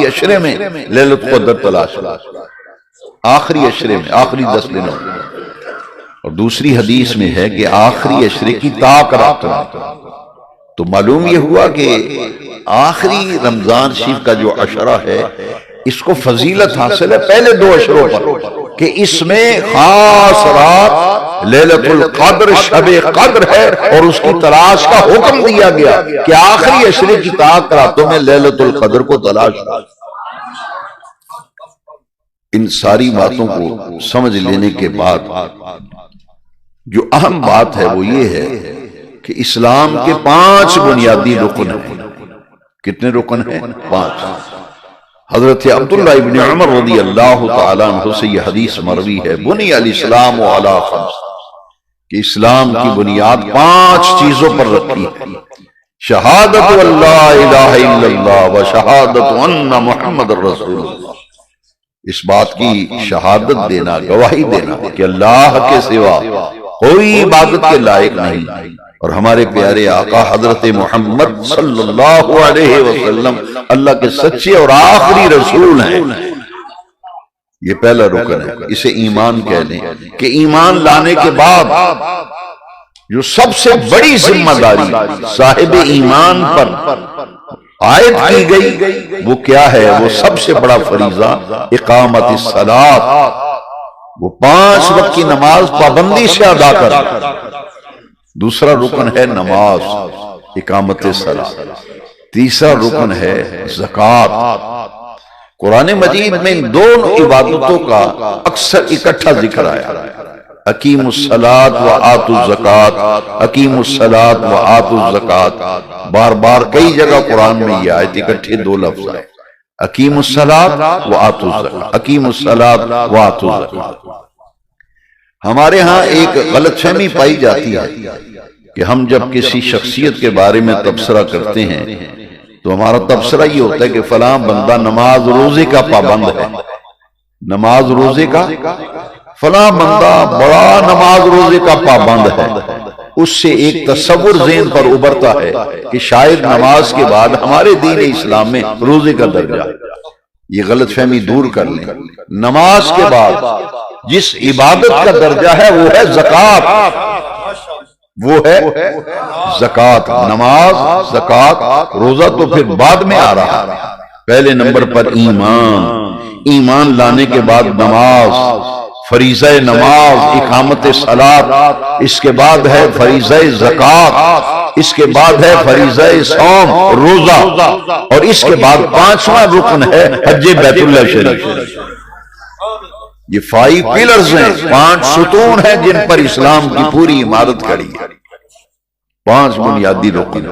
آخری عشرے میں لیلۃ القدر تلاش کرو، آخری عشرے میں، آخری 10 دنوں میں۔ اور دوسری حدیث میں ہے کہ آخری عشرے کی طاق رکھنا۔ تو معلوم یہ ہوا کہ آخری رمضان شریف کا جو عشرہ ہے اس کو فضیلت حاصل ہے پہلے 2 عشروں پر، کہ اس میں خاص رات لیلۃ القدر شب قدر ہے، اور اس کی تلاش کا حکم دیا گیا کہ آخری عشرے کی طاق راتوں میں لیلۃ القدر کو تلاش کرو۔ ان ساری باتوں کو سمجھ لینے کے بعد جو اہم بات ہے وہ یہ ہے کہ اسلام کے 5 بنیادی رکن ہیں۔ کتنے رکن ہیں؟ 5۔ حضرت عبداللہ ابن عمر رضی اللہ تعالیٰ عنہ سے یہ حدیث مروی ہے، بنی الاسلام علی 5، کہ اسلام کی بنیاد 5 چیزوں پر رکھی ہے: شہادت اللہ الہ الا اللہ و شہادت ان محمد رسول اللہ۔ اس بات کی شہادت دینا، گواہی دینا کہ اللہ کے سوا کوئی عبادت کے لائق نہیں، اور ہمارے پیارے آقا حضرت محمد صلی اللہ علیہ وسلم اللہ کے سچے اور آخری رسول ہیں۔ یہ پہلا رکن ہے، اسے ایمان کہہ لیں کہ ایمان لانے کے بعد جو سب سے بڑی ذمہ داری صاحب ایمان پر عائد کی گئی وہ کیا ہے؟ وہ سب سے بڑا فریضہ اقامت الصلاۃ، وہ 5 وقت کی نماز پابندی سے ادا کرنا۔ دوسرا رکن ہے نماز، اقامت الصلاۃ۔ تیسرا رکن ہے زکوٰۃ۔ قرآن مجید میں ان دونوں عبادتوں کا اکثر اکٹھا ذکر آیا، اقیموا الصلاۃ وآتوا الزکوٰۃ، اقیموا الصلاۃ وآتوا الزکوٰۃ۔ بار بار کئی جگہ قرآن میں یہ آیت اکٹھے 2 لفظ آئے، اقیموا الصلاۃ وآتوا الزکوٰۃ، اقیموا الصلاۃ وآتوا الزکوٰۃ۔ ہمارے ہاں ایک غلط فہمی پائی جاتی ہے کہ ہم جب کسی شخصیت کے بارے میں تبصرہ کرتے ہیں تو ہمارا تبصرہ یہ ہوتا ہے کہ فلاں بندہ نماز روزے کا پابند ہے، نماز روزے کا، فلاں بندہ بڑا نماز روزے کا پابند ہے۔ اس سے ایک تصور ذہن پر ابھرتا ہے کہ شاید نماز کے بعد ہمارے دین اسلام میں روزے کا درجہ ہے۔ یہ غلط فہمی دور کر لیں، نماز کے بعد جس عبادت کا درجہ ہے وہ ہے زکوٰۃ، وہ ہے زکوٰۃ۔ نماز، زکوٰۃ، روزہ تو پھر بعد میں آ رہا ہے۔ پہلے نمبر پر ایمان، ایمان لانے کے بعد نماز، فریضہ نماز، اقامت صلاۃ، اس کے بعد ہے فریضہ زکوٰۃ، اس کے بعد ہے فریضہ صوم، روزہ، اور اس کے بعد 5واں رکن ہے حج بیت اللہ شریف۔ یہ 5 پلرز ہیں، 5 ستون ہیں جن پر اسلام کی پوری عمارت کھڑی ہے۔ 5 بنیادی رکن،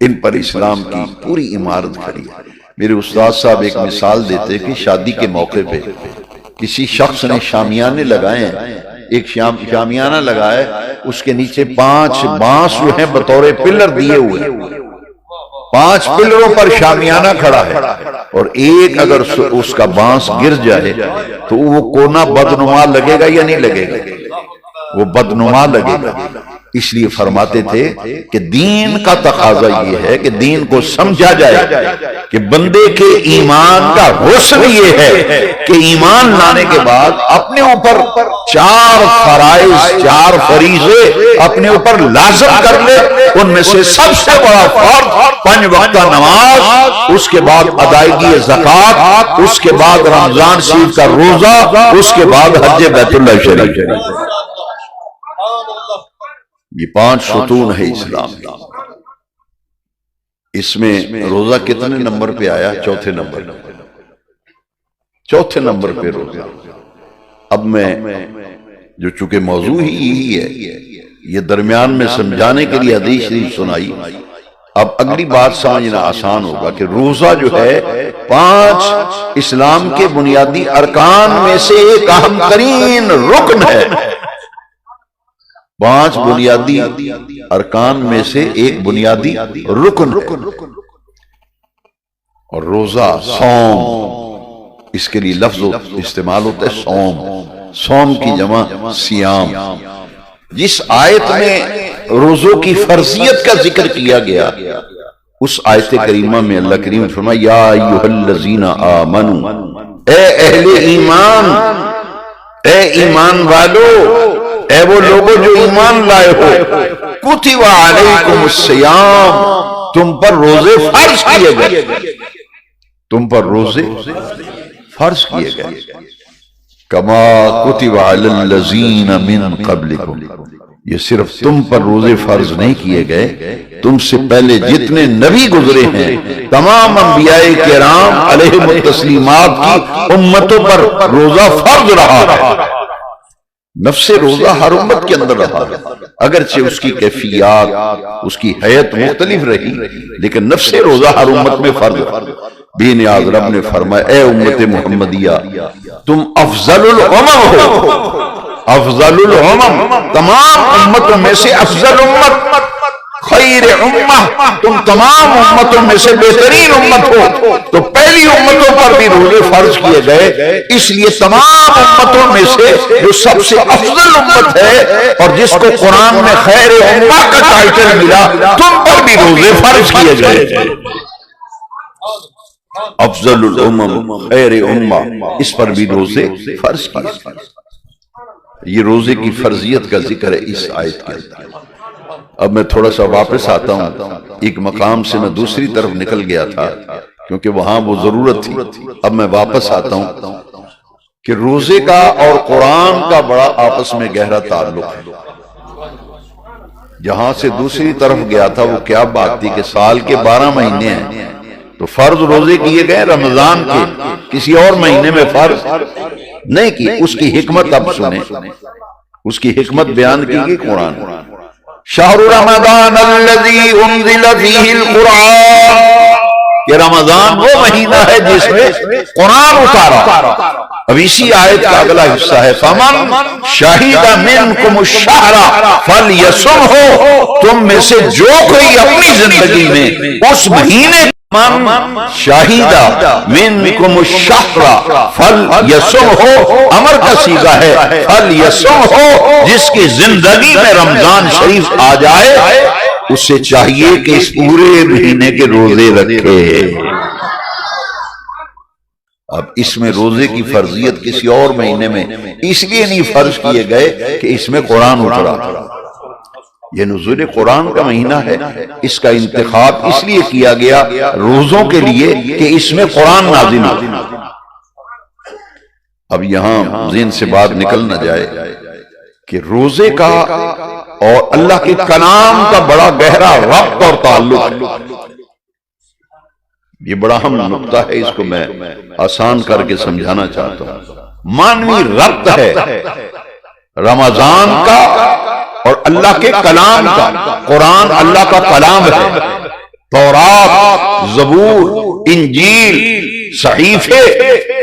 ان پر اسلام کی پوری عمارت کھڑی ہے۔ میرے استاد صاحب ایک مثال دیتے کہ شادی کے موقع پہ کسی شخص نے شامیانے لگائے ہیں، ایک شامیانہ لگائے، اس کے نیچے 5 بانس جو ہیں بطور پلر دیے ہوئے، 5 پلروں پر شامیانہ کھڑا ہے، اور ایک اگر اس کا بانس گر جائے تو وہ کونا بدنما لگے گا یا نہیں لگے گا؟ وہ بدنما لگے گا۔ اس لیے فرماتے تھے کہ دین کا تقاضا یہ ہے کہ دین کو سمجھا جائے کہ بندے کے ایمان کا حسن یہ ہے کہ ایمان لانے کے بعد اپنے اوپر 4 فرائض، 4 فریضے اپنے اوپر لازم کر لے۔ ان میں سے سب سے بڑا فرض 5 وقتہ نماز، اس کے بعد ادائیگی زکوٰۃ، اس کے بعد رمضان شریف کا روزہ، اس کے بعد حج بیت اللہ شریف۔ یہ 5 ستون ہے اسلام کا۔ اس میں روزہ کتنے نمبر پہ آیا؟ 4تھے نمبر، 4تھے نمبر پہ روزہ۔ اب میں جو چونکہ موضوع ہی یہی ہے، یہ درمیان میں سمجھانے کے لیے حدیث شریف سنائی۔ اب اگلی بات سمجھنا آسان ہوگا کہ روزہ جو ہے 5 اسلام کے بنیادی ارکان میں سے ایک اہم ترین رکن ہے۔ 5 بنیادی ارکان میں سے ایک بنیادی رکن ہے، اور روزہ، صوم، اس کے لیے لفظ استعمال ہوتا ہے صوم، صوم کی جمع سیام۔ جس آیت میں روزوں کی فرضیت کا ذکر کیا گیا اس آیت کریمہ میں اللہ کریم فرمایا یا ایھا الذین آمنوا، اے اہل ایمان، اے ایمان والو، اے وہ لوگوں جو ایمان لائے ہو، کتب علیکم الصیام، تم پر روزے فرض کیے گئے، تم پر روزے فرض کیے گئے، کما کتب علی الذین من قبلکم، یہ صرف تم پر روزے فرض نہیں کیے گئے، تم سے پہلے جتنے نبی گزرے ہیں تمام انبیاء کرام علیہم التسلیمات کی امتوں پر روزہ فرض رہا ہے۔ نفس روزہ ہر امت کے اندر رہا ہے، اگرچہ اس کی کیفیات، اس کی حیت مختلف رہی، لیکن نفس روزہ ہر امت میں فرض ہے۔ بے نیاز رب نے فرمایا اے امت محمدیہ تم افضل الامم ہو، افضل الامم، تمام امتوں میں سے افضل امت، خیر امہ، تم تمام امتوں میں سے بہترین امت ہو، تو پہلی امتوں پر بھی روزے فرض کیے گئے، اس لیے تمام امتوں میں سے جو سب سے افضل امت ہے اور جس کو قرآن میں خیر امہ کا ٹائٹل ملا، تم پر بھی روزے فرض کیے گئے۔ افضل الامم، خیر امہ، اس پر بھی روزے فرض کیے۔ یہ روزے کی فرضیت کا ذکر ہے اس آیت کے اندر۔ اب میں تھوڑا سا واپس آتا ہوں، ایک مقام سے میں دوسری طرف نکل گیا تھا کیونکہ وہاں وہ ضرورت تھی، اب میں واپس آتا ہوں کہ روزے کا اور قرآن کا بڑا آپس میں گہرا تعلق ہے۔ جہاں سے دوسری طرف گیا تھا وہ کیا بات تھی کہ سال کے 12 مہینے ہیں تو فرض روزے کیے گئے رمضان کے، کسی اور مہینے میں فرض نہیں کی۔ اس کی حکمت اب سنیں، اس کی حکمت بیان کی گئی قرآن۔ شہر رمضان الذی انزل فیہ القرآن، کہ رمضان وہ مہینہ ہے جس میں قرآن اتارا۔ اب اسی آیت کا اگلا حصہ ہے فمن شہد منکم الشہر فلیصمہ، تم میں سے جو کوئی اپنی زندگی میں اس مہینے من شاہدہ منکم الشہر فلیصمہ، امر کا صیغہ ہے فلیصمہ، جس کی زندگی میں رمضان شریف آ جائے اسے چاہیے کہ اس پورے مہینے کے روزے رکھے۔ اب اس میں روزے کی فرضیت کسی اور مہینے میں اس لیے نہیں فرض کیے گئے کہ اس میں قرآن اترا، یہ نزول قرآن کا مہینہ ہے، اس کا انتخاب اس لیے کیا گیا روزوں کے لیے کہ اس میں قرآن نازل ہو۔ اب یہاں ذہن سے بات نکل نہ جائے کہ روزے کا اور اللہ کے کلام کا بڑا گہرا ربط اور تعلق، یہ بڑا اہم نقطہ ہے، اس کو میں آسان کر کے سمجھانا چاہتا ہوں۔ معنوی ربط ہے رمضان کا اور اللہ کے کلام کا۔ قرآن اللہ کا کلام ہے، تورات، زبور، انجیل، صحیفے،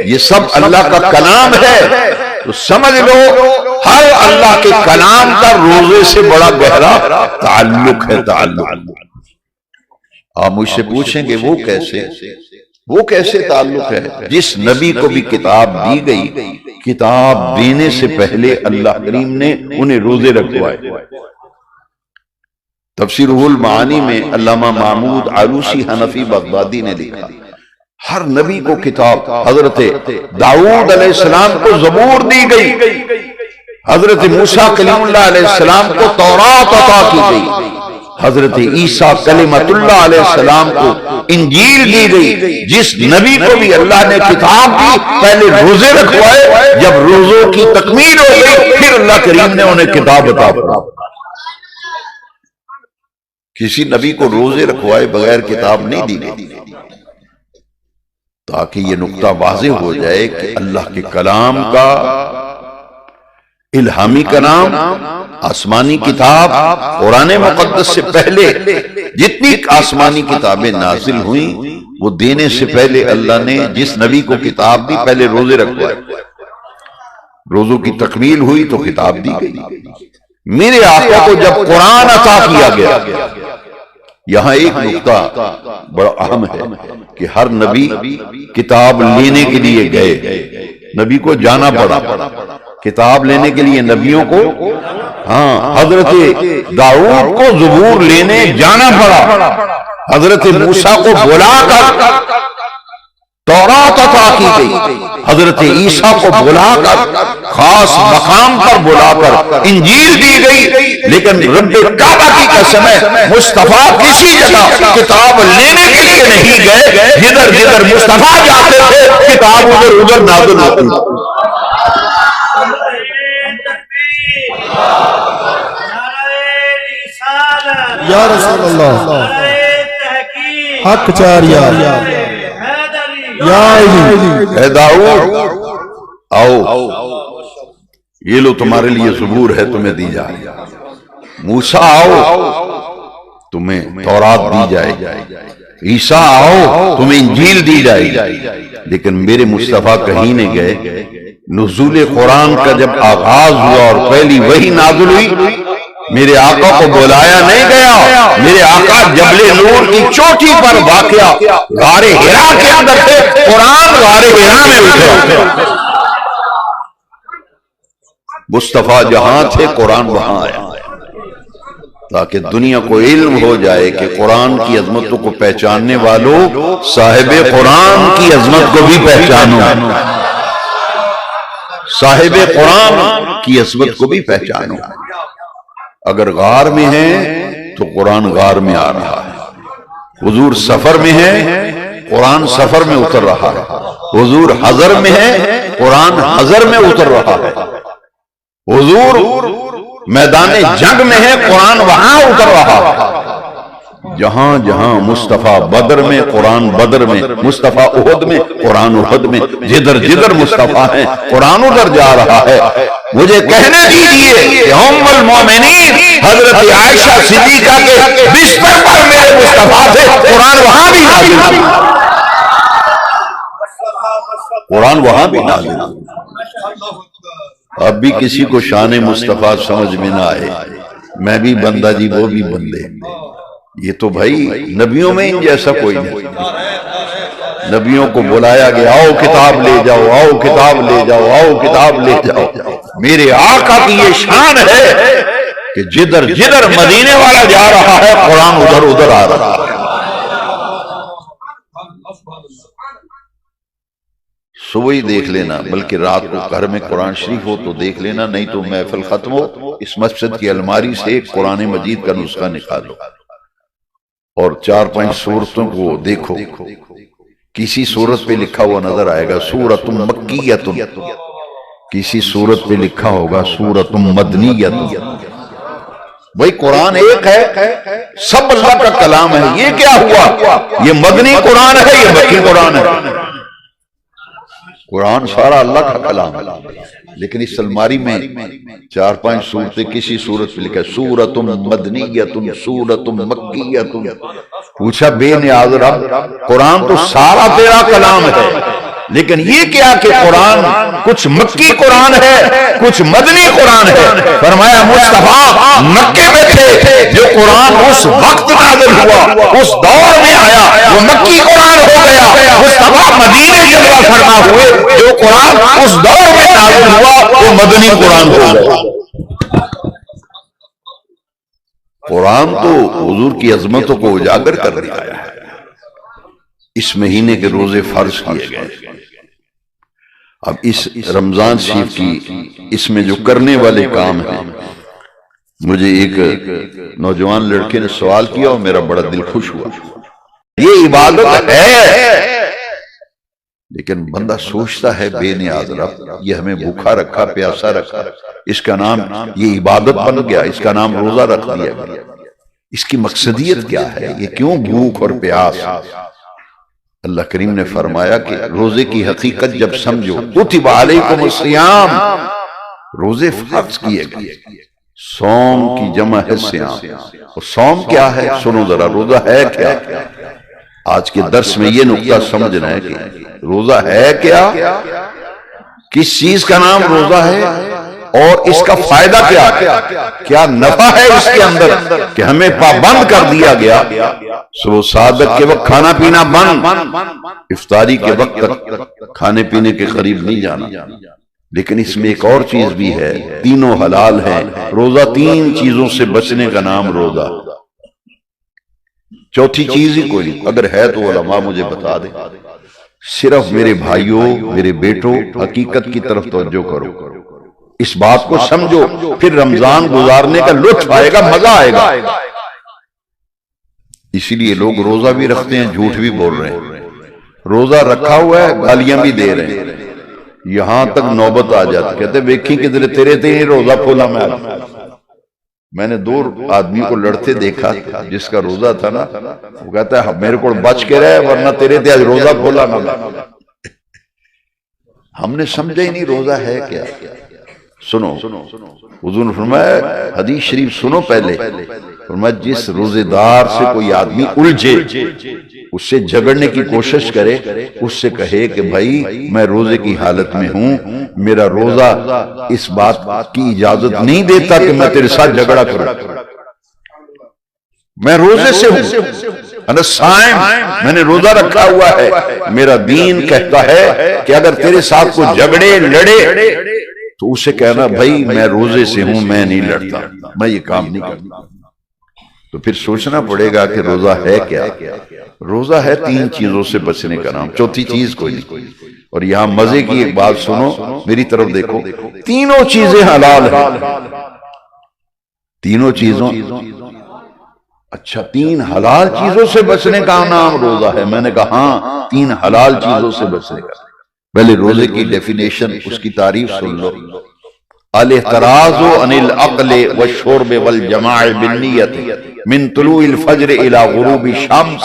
یہ سب اللہ کا کلام ہے، تو سمجھ لو ہر اللہ کے کلام کا روزے سے بڑا گہرا تعلق ہے۔ آپ مجھ سے پوچھیں گے وہ کیسے تعلق ہے؟ جس نبی کو بھی کتاب دی گئی، کتاب دینے سے پہلے اللہ کریم نے انہیں روزے رکھوائے۔ تفسیر المعانی میں علامہ محمود علوسی حنفی بغدادی نے لکھا ہر نبی کو کتاب، حضرت داؤد علیہ السلام کو زبور دی گئی، حضرت موسیٰ کلیم اللہ علیہ السلام کو تورات عطا کی گئی، حضرت عیسیٰ کلمۃ اللہ علیہ السلام کو انجیل دی گئی۔ جس نبی کو بھی اللہ نے کتاب دی پہلے روزے رکھوائے، جب روزوں کی تکمیل ہو گئی پھر اللہ کریم نے انہیں کتاب عطا فرمائی۔ کسی نبی کو روزے رکھوائے بغیر کتاب نہیں دی گئی، تاکہ یہ نقطہ واضح ہو جائے کہ اللہ کے کلام کا، الہامی کلام، آسمانی کتاب، قرآن مقدس سے پہلے جتنی آسمانی کتابیں نازل ہوئیں وہ دینے سے پہلے اللہ نے جس نبی کو کتاب دی پہلے روزے رکھوائے، روزوں کی تکمیل ہوئی تو کتاب دی گئی۔ میرے آقا کو جب قرآن عطا کیا گیا، یہاں ایک نقطہ بڑا اہم ہے کہ ہر نبی کتاب لینے کے لیے گئے، نبی کو جانا پڑا کتاب لینے کے لیے نبیوں کو۔ ہاں، حضرت داؤد کو زبور لینے جانا پڑا، حضرت موسیٰ کو بلا کر تورات عطا کی گئی، حضرت عیسیٰ کو بلا کر خاص مقام پر بلا کر انجیل دی گئی، لیکن رب کعبہ کی قسم ہے مصطفیٰ کسی جگہ کتاب لینے کے لیے نہیں گئے، جدھر جدھر مصطفیٰ جاتے تھے کتاب ادھر ادھر نازل ہوتی تھی۔ یا رسول اللہ حق چاریا یا علی اے داؤد آؤ، یہ لو تمہارے لیے زبور ہے تمہیں دی جائے، موسیٰ آؤ تمہیں تورات دی جائے، عیسیٰ آؤ تمہیں انجیل دی جائے، لیکن میرے مصطفیٰ کہیں نہیں گئے۔ نزول قرآن کا جب آغاز ہوا اور پہلی وحی نازل ہوئی، میرے آقا کو بلایا نہیں گیا، میرے آقا جبل نور کی چوٹی پر واقع غار حرا کے اندر تھے، قرآن غار حرا میں اترا، مصطفیٰ جہاں تھے قرآن وہاں آیا، تاکہ دنیا کو علم ہو جائے کہ قرآن کی عظمتوں کو پہچاننے والوں صاحب قرآن کی عظمت کو بھی پہچانو، صاحب قرآن کی عظمت کو بھی پہچانو۔ اگر غار میں ہیں تو قرآن غار میں آ رہا ہے، حضور سفر میں ہے قرآن سفر میں اتر رہا ہے، حضور حضر میں ہے قرآن حضر میں اتر رہا ہے، حضور میدان جنگ میں ہے قرآن وہاں اتر رہا ہے۔ جہاں جہاں مصطفیٰ بدر میں قرآن بدر میں، مصطفیٰ احد میں قرآن احد میں، جدھر جدھر مصطفیٰ ہیں قرآن ادھر جا رہا ہے۔ مجھے کہنے دیجئے کہ ام المومنین حضرت عائشہ صدیقہ کے بستر پر میرے مصطفیٰ تھے، قرآن وہاں بھی نازل ہوا، قرآن وہاں بھی نازل ہوا۔ اب بھی کسی کو شان مصطفیٰ سمجھ میں نہ آئے، میں بھی بندہ جی وہ بھی بندے، یہ تو بھائی نبیوں میں ان جیسا کوئی نہیں۔ نبیوں کو بلایا گیا آؤ کتاب لے جاؤ، آؤ کتاب لے جاؤ، آؤ کتاب لے جاؤ۔ میرے آقا کی یہ شان ہے کہ جدھر جدھر مدینے والا جا رہا ہے قرآن ادھر ادھر آ رہا ہے۔ صبح ہی دیکھ لینا، بلکہ رات کو گھر میں قرآن شریف ہو تو دیکھ لینا، نہیں تو محفل ختم ہو اس مسجد کی الماری سے ایک قرآن مجید کا نسخہ نکالو اور 4-5 سورتوں کو دیکھو، کسی سورت پہ لکھا ہوا نظر آئے گا سورۃ مکیۃ، کسی سورت پہ لکھا ہوگا سورۃ مدنیۃ۔ بھئی قرآن ایک ہے، سب اللہ کا کلام ہے، یہ کیا ہوا؟ یہ مدنی قرآن ہے، یہ مکی قرآن ہے۔ قرآن سارا اللہ کا کلام ہے، لیکن اس الماری میں 4-5 سورتیں کسی سورت پہ لکھا ہے سورۃ مدنیۃ سورۃ مکیۃ۔ پوچھا بے نیاز رب قرآن تو سارا تیرا کلام ہے، لیکن یہ کیا کہ قرآن کچھ مکی قرآن ہے کچھ مدنی قرآن ہے؟ فرمایا مصطفیٰ مکے میں تھے، جو قرآن اس وقت نازل ہوا اس دور میں آیا وہ مکی قرآن ہو گیا، مصطفیٰ مدینے جلوہ فرما ہوئے جو قرآن اس دور میں نازل ہوا وہ مدنی قرآن ہو گیا۔ قرآن تو حضور کی عظمتوں کو اجاگر کر دیا ہے۔ اس مہینے کے روزے فرض کیے گئے، اب اس رمضان شریف کی اس میں جو کرنے والے کام ہیں، مجھے ایک نوجوان لڑکے نے سوال کیا اور میرا بڑا دل خوش ہوا۔ یہ عبادت ہے، لیکن بندہ سوچتا ہے بے نیاز رب یہ ہمیں بھوکا رکھا پیاسا رکھا، اس کا نام یہ عبادت بن گیا، اس کا نام روزہ رکھ دیا گیا، اس کی مقصدیت کیا ہے؟ یہ کیوں بھوک اور پیاس؟ اللہ کریم نے فرمایا کہ روزے کی حقیقت جب سمجھو، کتب علیکم الصیام، روزے فرض کیے گئے، صوم کی جمع ہے صیام، اور صوم کیا ہے؟ سنو ذرا روزہ ہے کیا؟ آج کے درس میں یہ نقطہ سمجھنا ہے کہ روزہ ہے کیا، کس چیز کا نام روزہ ہے اور اس کا فائدہ کیا ہے، کیا نفع ہے اس کے اندر کہ ہمیں پابند کر دیا گیا صبح صادق کے وقت کھانا پینا بند، افطاری کے وقت تک کھانے پینے کے قریب نہیں جانا، لیکن اس میں ایک اور چیز بھی ہے، تینوں حلال ہیں، روزہ 3 چیزوں سے بچنے کا نام روزہ، چوتھی چیز ہی کوئی نہیں، اگر ہے تو علماء مجھے بتا دیں۔ صرف میرے بھائیوں، میرے بیٹوں، حقیقت کی طرف توجہ کرو، اس بات کو سمجھو، پھر رمضان گزارنے کا لطف آئے گا، مزہ آئے گا۔ اسی لیے لوگ روزہ بھی رکھتے ہیں، جھوٹ بھی بول رہے ہیں، روزہ رکھا ہوا ہے، گالیاں بھی دے رہے ہیں، یہاں تک نوبت آ جاتی، کہتے دیکھیں کدھر تیرے تیرے روزہ کھولا میں نے 2 آدمی کو لڑتے دیکھا، جس کا روزہ تھا نا وہ کہتا ہے میرے کو بچ کے رہے ورنہ تیرے تے آج روزہ کھولا نہ۔ ہم نے سمجھا ہی نہیں روزہ ہے کیا۔ سنو، حضور نے فرمایا، حدیث شریف سنو پہلے، فرمایا جس روزے دار سے کوئی آدمی الجھے، اس سے جھگڑنے کی کوشش کرے، اس سے کہے کہ بھائی میں روزے کی حالت میں ہوں، میرا روزہ اس بات کی اجازت نہیں دیتا کہ میں تیرے ساتھ جھگڑا کروں، میں روزے سے ہوں، انا صائم، میں نے روزہ رکھا ہوا ہے، میرا دین کہتا ہے کہ اگر تیرے ساتھ کوئی جھگڑے لڑے تو اسے کہنا بھائی میں روزے سے ہوں، میں نہیں لڑتا، میں یہ کام نہیں کرتا۔ تو پھر سوچنا پڑے گا کہ روزہ ہے کیا۔ روزہ ہے 3 چیزوں سے بچنے کا نام، چوتھی چیز کوئی نہیں۔ اور یہاں مزے کی ایک بات سنو، میری طرف دیکھو، تینوں چیزیں حلال ہیں، تینوں چیزوں، اچھا 3 حلال چیزوں سے بچنے کا نام روزہ ہے۔ میں نے کہا ہاں 3 حلال چیزوں سے بچنے کا۔ پہلے روزے کی ڈیفینیشن، اس کی تعریف سن لو، الاحتراز عن العقل والشرب والجماع بالنیت من طلوع الفجر الى غروب الشمس،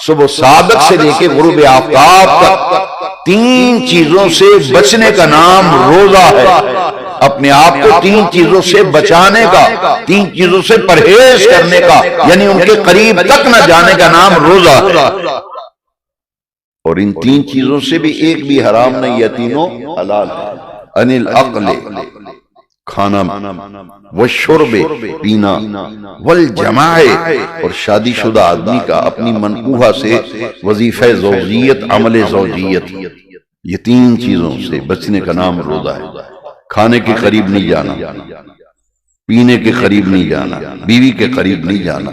صبح صادق سے لے کے غروب آفتاب تک 3 چیزوں سے بچنے کا نام روزہ ہے۔ اپنے آپ کو 3 چیزوں سے بچانے کا، 3 چیزوں سے پرہیز کرنے کا، یعنی ان کے قریب تک نہ جانے کا نام روزہ ہے۔ اور ان 3 چیزوں سے بھی ایک بھی حرام نہیں ہے، تینوں حلال ہے۔ ان العقل، کھانا، والشرب، پینا، والجماع، اور شادی شدہ آدمی کا اپنی منقوہہ سے وظیفہ زوجیت، عمل زوجیت، یہ 3 چیزوں سے بچنے کا نام روزہ ہے۔ کھانے کے قریب نہیں جانا، پینے کے قریب نہیں جانا، بیوی کے قریب نہیں جانا،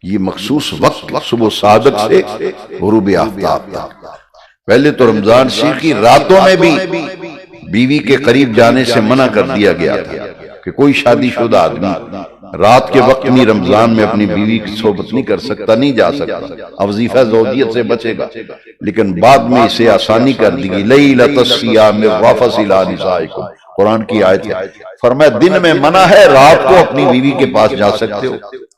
یہ مخصوص وقت صبح صادق سے غروب آفتاب تک۔ پہلے تو رمضان شریف کی راتوں میں بھی بیوی کے قریب جانے سے منع کر دیا گیا تھا کہ کوئی شادی شدہ آدمی رات کے وقت میں رمضان میں اپنی بیوی کی صحبت نہیں کر سکتا، نہیں جا سکتا، اب وظیفہ زوجیت سے بچے گا۔ لیکن بعد میں اسے آسانی کر دی گئی، لیلۃ الصیام الرفث الی نسائکم، قرآن کی آیت ہے، فرمایا دن میں منع ہے، رات کو اپنی بیوی کے پاس جا سکتے ہو،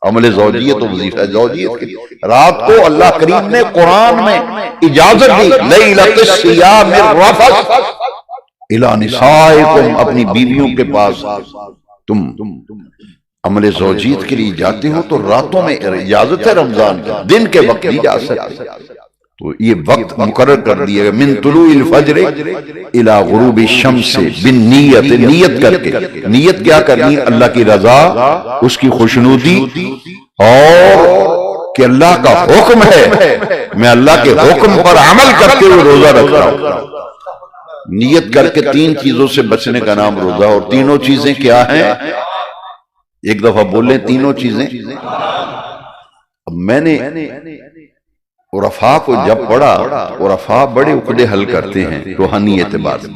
عمل زوجیت و وظیفہ زوجیت کے رات کو اللہ کریم نے قرآن میں اجازت دی، لیلۃ الصیام الرفث الی نسائکم، اپنی بیویوں کے پاس تم عمل زوجیت کے لیے جاتے ہو تو راتوں میں اجازت ہے رمضان کی، دن کے وقت نہیں جا سکتے۔ تو یہ وقت مقرر کر دیا گیا، من طلوع الفجر الى غروب الشمس بالنیت، نیت کر کے، نیت کیا کرنی؟ اللہ کی رضا، اس کی خوشنودی، اور کہ اللہ کا حکم ہے، میں اللہ کے حکم پر عمل کرتے ہوئے روزہ رکھ رہا ہوں۔ نیت کر کے 3 چیزوں سے بچنے کا نام روزہ، اور تینوں چیزیں کیا ہیں؟ ایک دفعہ بولیں تینوں چیزیں۔ اب میں نے عرفاء کو جب پڑھا، عرفاء بڑے عقدے حل کرتے ہیں روحانی اعتبار سے،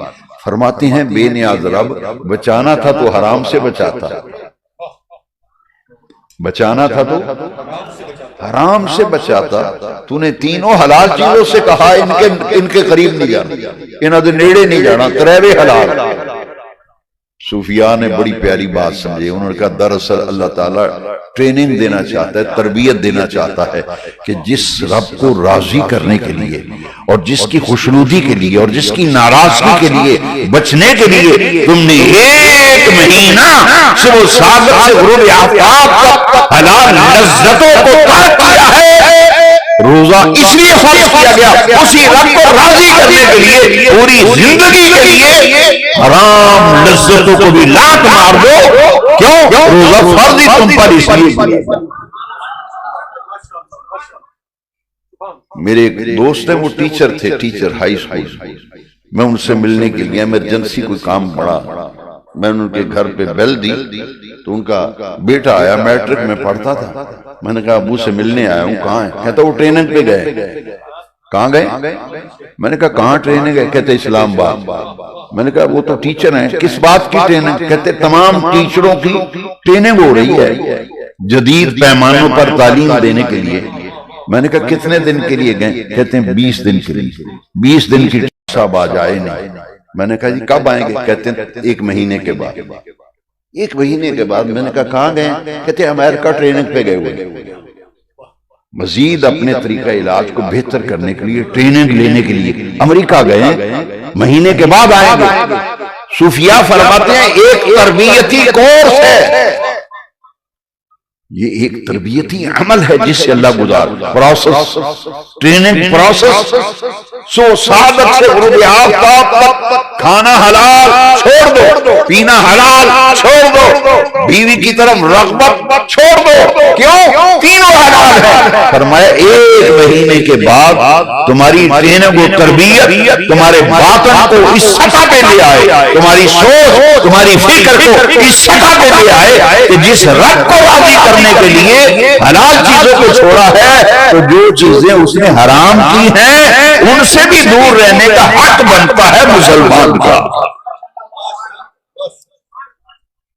فرماتے ہیں بے نیاز رب، بچانا تھا تو حرام سے بچاتا، بچانا تھا تو حرام سے بچاتا، تو نے تینوں حلال چیزوں سے کہا ان کے قریب نہیں جانا، انہاں دے نیڑے نہیں جانا، تریوے حلال۔ صوفیاء نے بڑی پیاری بات سمجھے، انہوں نے کہا دراصل اللہ تعالیٰ ٹریننگ دینا چاہتا ہے، تربیت دینا چاہتا ہے کہ جس رب کو راضی کرنے کے لیے اور جس کی خوشنودی کے لیے اور جس کی ناراضگی کے لیے بچنے کے لیے تم نے 1 مہینہ صبح صادق سے غروب آفتاب تک حلال لذتوں کو ترک کیا ہے۔ روزہ اس لیے فرض کیا گیا اسی رب کو راضی کرنے کے لیے، پوری زندگی کے لیے حرام لذتوں کو بھی لات مار دو، کیوں؟ روزہ فرض ہی تم پر اس لیے۔ میرے ایک دوست ہیں، وہ ٹیچر تھے، ٹیچر ہائی اسکول، میں ان سے ملنے کے لیے ایمرجنسی کوئی کام پڑا، میں نے ان کے گھر پہ بیل دی تو ان کا بیٹا آیا، میٹرک میں پڑھتا تھا. میں نے کہا ابو سے ملنے آیا ہوں، کہاں ہے؟ کہتا وہ ٹریننگ پہ گئے. کہاں گئے؟ میں نے کہا کہاں ٹریننگ ہے؟ کہتے اسلام آباد. میں نے کہا وہ تو ٹیچر ہیں، کس بات کی ٹریننگ؟ کہتے تمام ٹیچروں کی ٹریننگ ہو رہی ہے جدید پیمانوں پر تعلیم دینے کے لیے. میں نے کہا کتنے دن کے لیے گئے؟ کہتے ہیں 20 دن کے لیے. 20 دن کی صاحب آج آئے نہیں. میں نے کہا جی کب آئیں گے؟ کہتے ہیں 1 مہینے کے بعد. 1 مہینے کے بعد. میں نے کہا کہاں گئے؟ کہتے ہیں امریکہ ٹریننگ پہ گئے ہوئے. مزید اپنے طریقہ علاج کو بہتر کرنے کے لیے ٹریننگ لینے کے لیے امریکہ گئے، مہینے کے بعد آئیں گے. صوفیاء فرماتے ہیں ایک تربیتی کورس ہے، یہ ایک تربیتی عمل ہے جس سے اللہ گزار پروسیس، ٹریننگ پروسیس. سو سعادت سے غروب آفتاب تک کھانا حلال چھوڑ دو، پینا حلال چھوڑ دو، بیوی کی طرف رغبت چھوڑ دو. کیوں؟ تینوں حلال ہے. فرمایا 1 مہینے کے بعد تمہاری ٹریننگ و تربیت تمہارے باطن کو اس سطح پہ لے آئے، تمہاری سوچ تمہاری فکر کو اس سطح پہ لے آئے کہ جس رب کو راضی کرنے کے لیے حلال چیزوں کو چھوڑا ہے تو جو چیزیں اس نے حرام کی ہیں ان سے بھی دور رہنے کا حق بنتا ہے مسلمان کا.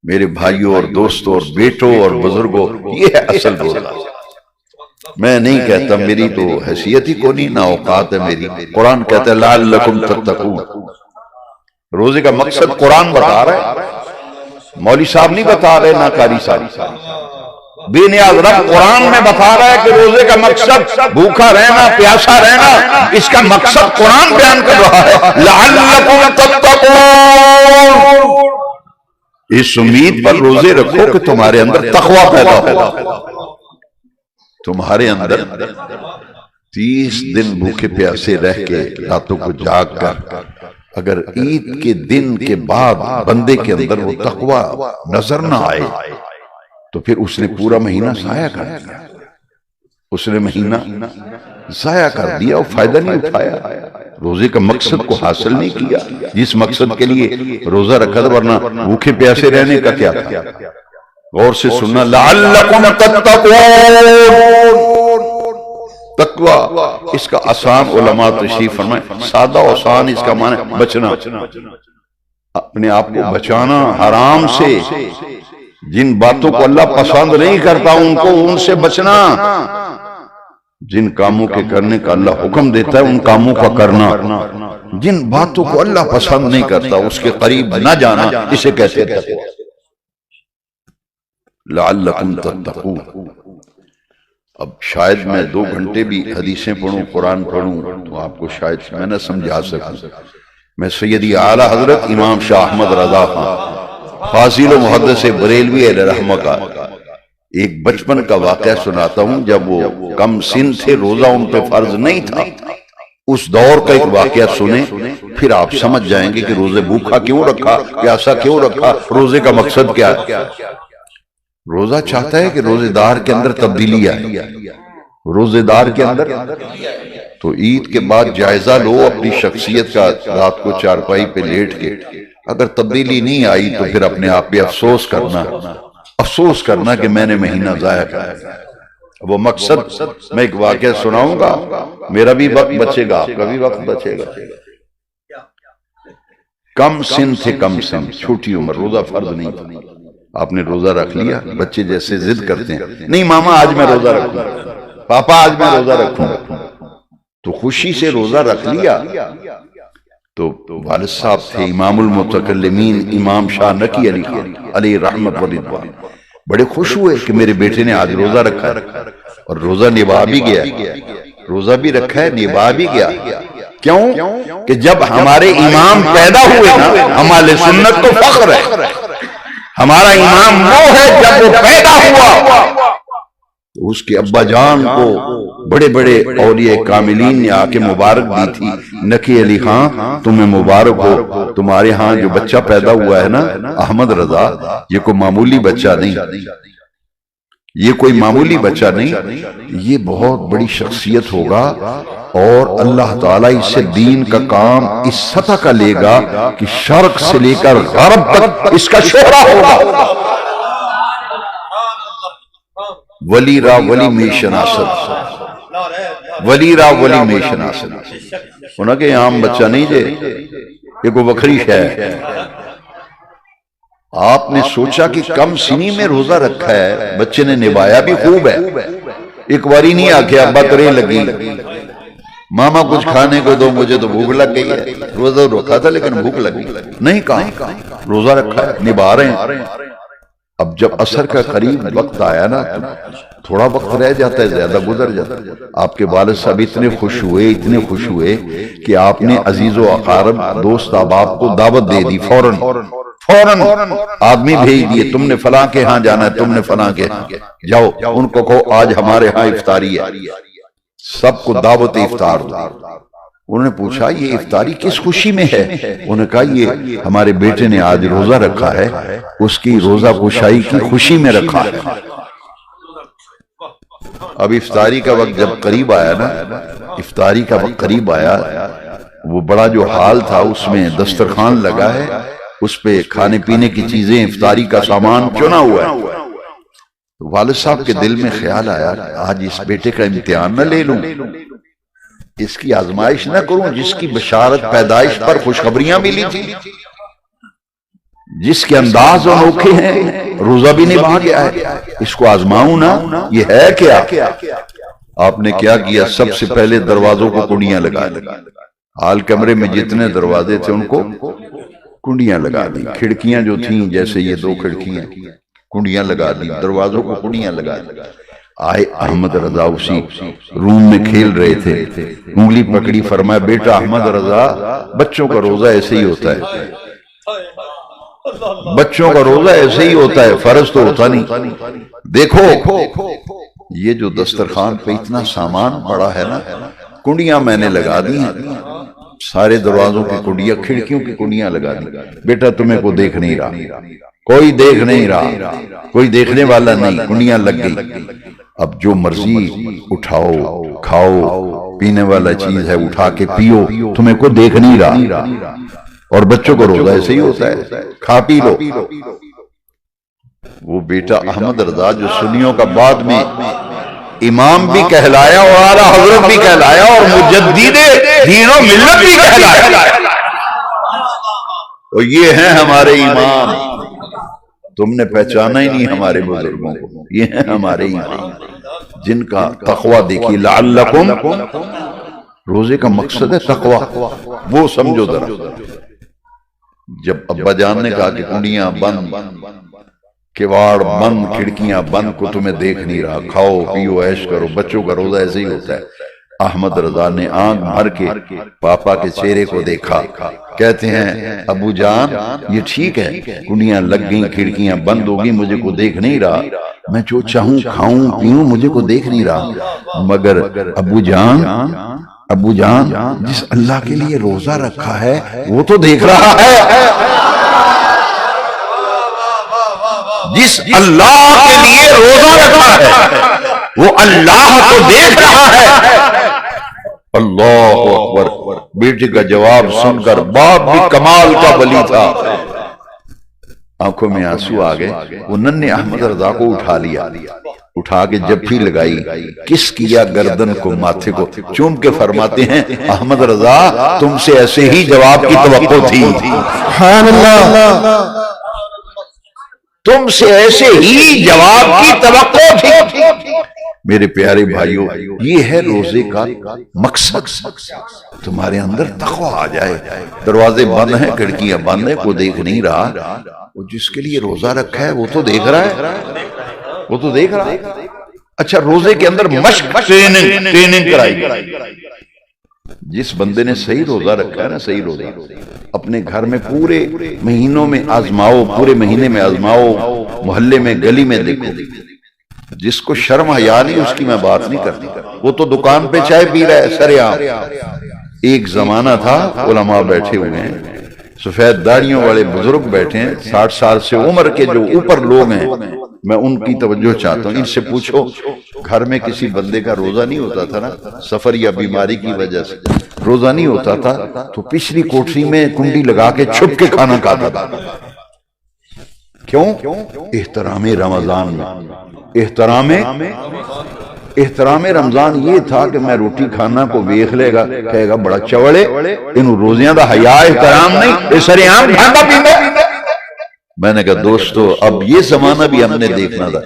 میرے بھائیوں اور دوستوں اور بیٹوں اور بزرگوں، یہ ہے اصل روزہ. میں نہیں کہتا، میری تو حیثیت ہی کو نہیں، نہ اوقات ہے میری. قرآن کہتا ہے لعلکم تتقون. روزے کا مقصد قرآن بتا رہا ہے، مولوی صاحب نہیں بتا رہے، نہ قاری صاحب. بے نیاز رب قرآن میں بتا رہا ہے کہ روزے کا مقصد بھوکا رہنا، پیاسا رہنا، اس کا مقصد قرآن بیان کر رہا ہے. لعلکم تتقون. اس امید پر روزے رکھو کہ تمہارے اندر تقوی پیدا ہو. تمہارے اندر 30 دن بھوکے پیاسے رہ کے راتوں کو جاگ کر اگر عید کے دن کے بعد بندے کے اندر وہ تقوی نظر نہ آئے تو پھر اس نے پورا مہینہ ضائع کر دیا. اس نے مہینہ ضائع کر دیا اور فائدہ نہیں اٹھایا، روزے کا مقصد کو حاصل نہیں کیا جس مقصد کے لیے روزہ رکھا تھا. ورنہ بھوکے پیاسے رہنے کا کیا تھا؟ غور سے سننا. لعلکم تتقون. تقوی اس کا آسان علماء تشریف فرمائے سادہ و آسان اس کا معنی بچنا، اپنے آپ کو بچانا حرام سے. جن باتوں کو اللہ پسند نہیں کرتا ان سے بچنا. جن کاموں کے کرنے کا اللہ حکم دیتا ہے ان کاموں کا کرنا. جن باتوں کو اللہ پسند نہیں کرتا اس کے قریب نہ جانا، اسے کہتے ہیں تقوی. لعلکم تتقون. اب شاید میں 2 گھنٹے بھی حدیثیں پڑھوں، قرآن پڑھوں تو آپ کو شاید میں نہ سمجھا سکوں. میں سیدی اعلیٰ حضرت امام شاہ احمد رضا خان فاضل و محدث بریلوی علیہ رحمہ کا ایک بچپن کا واقعہ سناتا ہوں. جب وہ کم سن تھے، روزہ ان پہ فرض نہیں تھا. اس دور کا ایک واقعہ سنیں، پھر آپ سمجھ جائیں گے کہ روزے بھوکا کیوں رکھا، پیاسا کیوں رکھا، روزے کا مقصد کیا ہے. روزہ چاہتا ہے کہ روزے دار کے اندر تبدیلی آئے. روزے دار کے اندر تو عید کے بعد جائزہ لو اپنی شخصیت کا. رات کو چارپائی پہ لیٹ کے اگر تبدیلی نہیں آئی تو پھر اپنے آپ پہ افسوس کرنا کہ میں نے مہینہ ضائع کیا. وہ مقصد میں ایک واقعہ سناؤں گا، میرا بھی وقت بچے گا، آپ کا بھی وقت بچے گا. کم سن تھے، کم سن، چھوٹی عمر، روزہ فرض نہیں تھا. آپ نے روزہ رکھ لیا. بچے جیسے ضد کرتے ہیں، نہیں ماما آج میں روزہ رکھوں، پاپا آج میں روزہ رکھوں. تو خوشی سے روزہ رکھ لیا. تو والد صاحب تھے امام المتکلمین امام شاہ نقی علی خان علیہ رحمت و رضوان. بڑے خوش ہوئے کہ میرے بیٹے نے آج روزہ رکھا ہے اور روزہ نبھا بھی گیا. روزہ بھی رکھا ہے، نبھا بھی گیا. کیوں کہ جب ہمارے امام پیدا ہوئے نا، ہمارے سنت تو فخر ہے. ہمارا امام وہ ہے جب وہ پیدا ہوا تو اس کے ابا جان کو بڑے بڑے اولیاء کاملین نے آ کے مبارک دی تھی. نقی علی خان تمہیں مبارک ہو، تمہارے ہاں جو بچہ پیدا ہوا ہے نا احمد رضا، یہ کوئی معمولی بچہ نہیں. یہ کوئی معمولی بچہ نہیں، یہ بہت بڑی شخصیت ہوگا، اور اللہ تعالیٰ اس سے دین کا کام اس سطح کا لے گا کہ شرق سے لے کر غرب تک اس کا شہرہ ہوگا۔ ولی را ولی میں شناسد، ولی را ولی میں شناسد، انہاں کہ عام بچہ نہیں جے، یہ کوئی بکری ہے۔ آپ نے سوچا کہ کم سنی میں روزہ رکھا ہے، بچے نے نبھایا بھی خوب ہے، ایک باری نہیں آکے ابا ترے لگی ماما کچھ کھانے کو دو مجھے تو بھوک لگ گئی ہے، روزہ رکھا تھا لیکن بھوک لگی نہیں، کہا روزہ رکھا ہے، نبھا رہے ہیں۔ اب جب عصر کا قریب وقت آیا نا، تھوڑا وقت رہ جاتا ہے، زیادہ گزر جاتا ہے۔ آپ کے والد صاحب اتنے خوش ہوئے کہ آپ نے عزیز و اقارب دوست احباب کو دعوت دے دی، فوراً آدمی بھیج دیے، تم نے فلاں کے ہاں جانا ہے، تم نے فلاں کے ہاں جاؤ، ان کو کہو آج ہمارے ہاں افطاری ہے، سب کو دعوت افطار دو۔ انہوں نے پوچھا یہ افطاری کس خوشی میں ہے؟ انہوں نے کہا یہ ہمارے بیٹے نے آج روزہ رکھا ہے، اس کی روزہ گشائی کی خوشی میں رکھا ہے۔ اب افطاری کا وقت جب قریب آیا نا، افطاری کا وقت قریب آیا، وہ بڑا جو حال تھا، اس میں دسترخوان لگا ہے، اس پہ کھانے پینے کی چیزیں، افطاری کا سامان چنا ہوا ہے۔ والد صاحب کے دل میں خیال آیا آج اس بیٹے کا امتحان نہ لے لوں، اس کی آزمائش نہ کروں، جس کی بشارت پیدائش پر خوشخبریاں ملی تھی، جس کے انداز انوکھے ہیں، روزہ بھی نبھا گیا ہے، اس کو آزماؤں نا، یہ ہے کیا؟ آپ نے کیا کیا؟ سب سے پہلے دروازوں کو کنڈیاں لگا دی، حال کمرے میں جتنے دروازے تھے ان کو کنڈیاں لگا دی، کھڑکیاں جو تھیں جیسے یہ دو کھڑکیاں، کنڈیاں لگا دی، دروازوں کو کنڈیاں لگا دی۔ آئے احمد رضا اسی روم میں کھیل رہے تھے، انگلی پکڑی، فرمایا بیٹا احمد رضا، بچوں کا روزہ ایسے ہی ہوتا ہے، بچوں کا روزہ ایسے ہی ہوتا ہے، فرض تو ہوتا نہیں۔ دیکھو یہ جو دسترخوان پہ اتنا سامان پڑا ہے نا، کنڈیاں میں نے لگا دی ہیں، سارے دروازوں کی کنڈیاں، کھڑکیوں کی کنڈیاں لگا دی، بیٹا تمہیں کو دیکھ نہیں رہا، کوئی دیکھ نہیں رہا، کوئی دیکھنے والا نہیں، کنڈیاں لگ گئی۔ اب جو مرضی اٹھاؤ، کھاؤ، پینے والا چیز ہے اٹھا کے پیو، تمہیں کو دیکھ نہیں رہا، اور بچوں کو روزہ ایسے ہی ہوتا ہے، کھا پی لو۔ وہ بیٹا احمد رضا جو سنیوں کا بعد میں امام بھی کہلایا اور اعلیٰ حضرت بھی کہلایا اور مجدد دین و ملت بھی کہلایا، اور یہ ہیں ہمارے امام، تم نے پہچانا ہی نہیں ہمارے بزرگوں کو، یہ ہیں ہمارے امام جن کا تقوی دیکھیے، لعلکم، روزے کا مقصد ہے تقوی، وہ سمجھو ذرا۔ جب ابا جان نے کہا کہ کنڈیاں بند، کواڑ بند، کھڑکیاں بند، کو تمہیں دیکھ نہیں رہا، کھاؤ پیو عیش کرو، بچوں کا روزہ ایسے ہی ہوتا ہے، احمد رضا نے آنکھ بھر کے پاپا کے چہرے کو دیکھا، کہتے ہیں ابو جان یہ ٹھیک ہے، کنڈیاں لگ گئیں، کھڑکیاں بند ہو گئی، مجھے کو دیکھ نہیں رہا، میں جو چاہوں کھاؤں پیوں، مجھے کو دیکھ نہیں رہا، مگر ابو جان جس اللہ کے لیے روزہ رکھا ہے وہ تو دیکھ رہا ہے، جس اللہ کے لیے روزہ رکھا ہے وہ اللہ تو دیکھ رہا ہے۔ اللہ اکبر، بیٹے کا جواب سن کر باپ بھی کمال کا ولی تھا، آنکھوں میں آنسو آ گئے، وہ ننھے احمد رضا کو اٹھا لیا، اٹھا کے جپھی لگائی، کس کیا گردن کو، ماتھے کو چوم کے فرماتے ہیں احمد رضا تم سے ایسے ہی جواب کی توقع تھی، سبحان اللہ، تم سے ایسے ہی جواب کی توقع تھی۔ میرے پیارے بھائیوں، یہ ہے روزے کا مقصد، تمہارے اندر تقوی آ جائے، دروازے بند ہیں، کھڑکیاں بند ہیں، کوئی دیکھ نہیں رہا، وہ جس کے لیے روزہ رکھا ہے وہ تو دیکھ رہا ہے، وہ تو دیکھ رہا ہے۔ اچھا، روزے کے اندر مشق، ٹریننگ کرائی، جس بندے نے صحیح روزہ رکھا ہے نا، صحیح روزہ اپنے گھر میں پورے مہینوں میں آزماؤ، پورے مہینے میں آزماؤ، محلے میں گلی میں دیکھو، جس کو شرم حیا نہیں اس کی میں بات نہیں کرتی، وہ تو دکان پہ چائے پی رہا ہے سرعام۔ ایک زمانہ تھا، علماء بیٹھے ہوئے ہیں، سفید داڑیوں والے بزرگ بیٹھے ہیں 60 سال سے عمر کے جو اوپر لوگ ہیں، میں ان کی توجہ چاہتا ہوں. ان سے پوچھو گھر میں کسی بندے کا روزہ نہیں ہوتا تھا نا، سفر یا بیماری کی وجہ سے روزہ نہیں ہوتا تھا، تو پچھلی کوٹری میں کنڈی لگا کے چھپ کے کھانا کھاتا تھا. کیوں؟ احترام رمضان میں. احترام رمضان یہ تھا کہ میں روٹی کھانا کو ویکھ لے گا، کہے گا بڑا چوڑے، انہوں روزیاں دا حیا احترام نہیں، اس سریعام کھانا پینا. میں نے کہا دوستو اب یہ زمانہ بھی ہم نے دیکھنا تھا.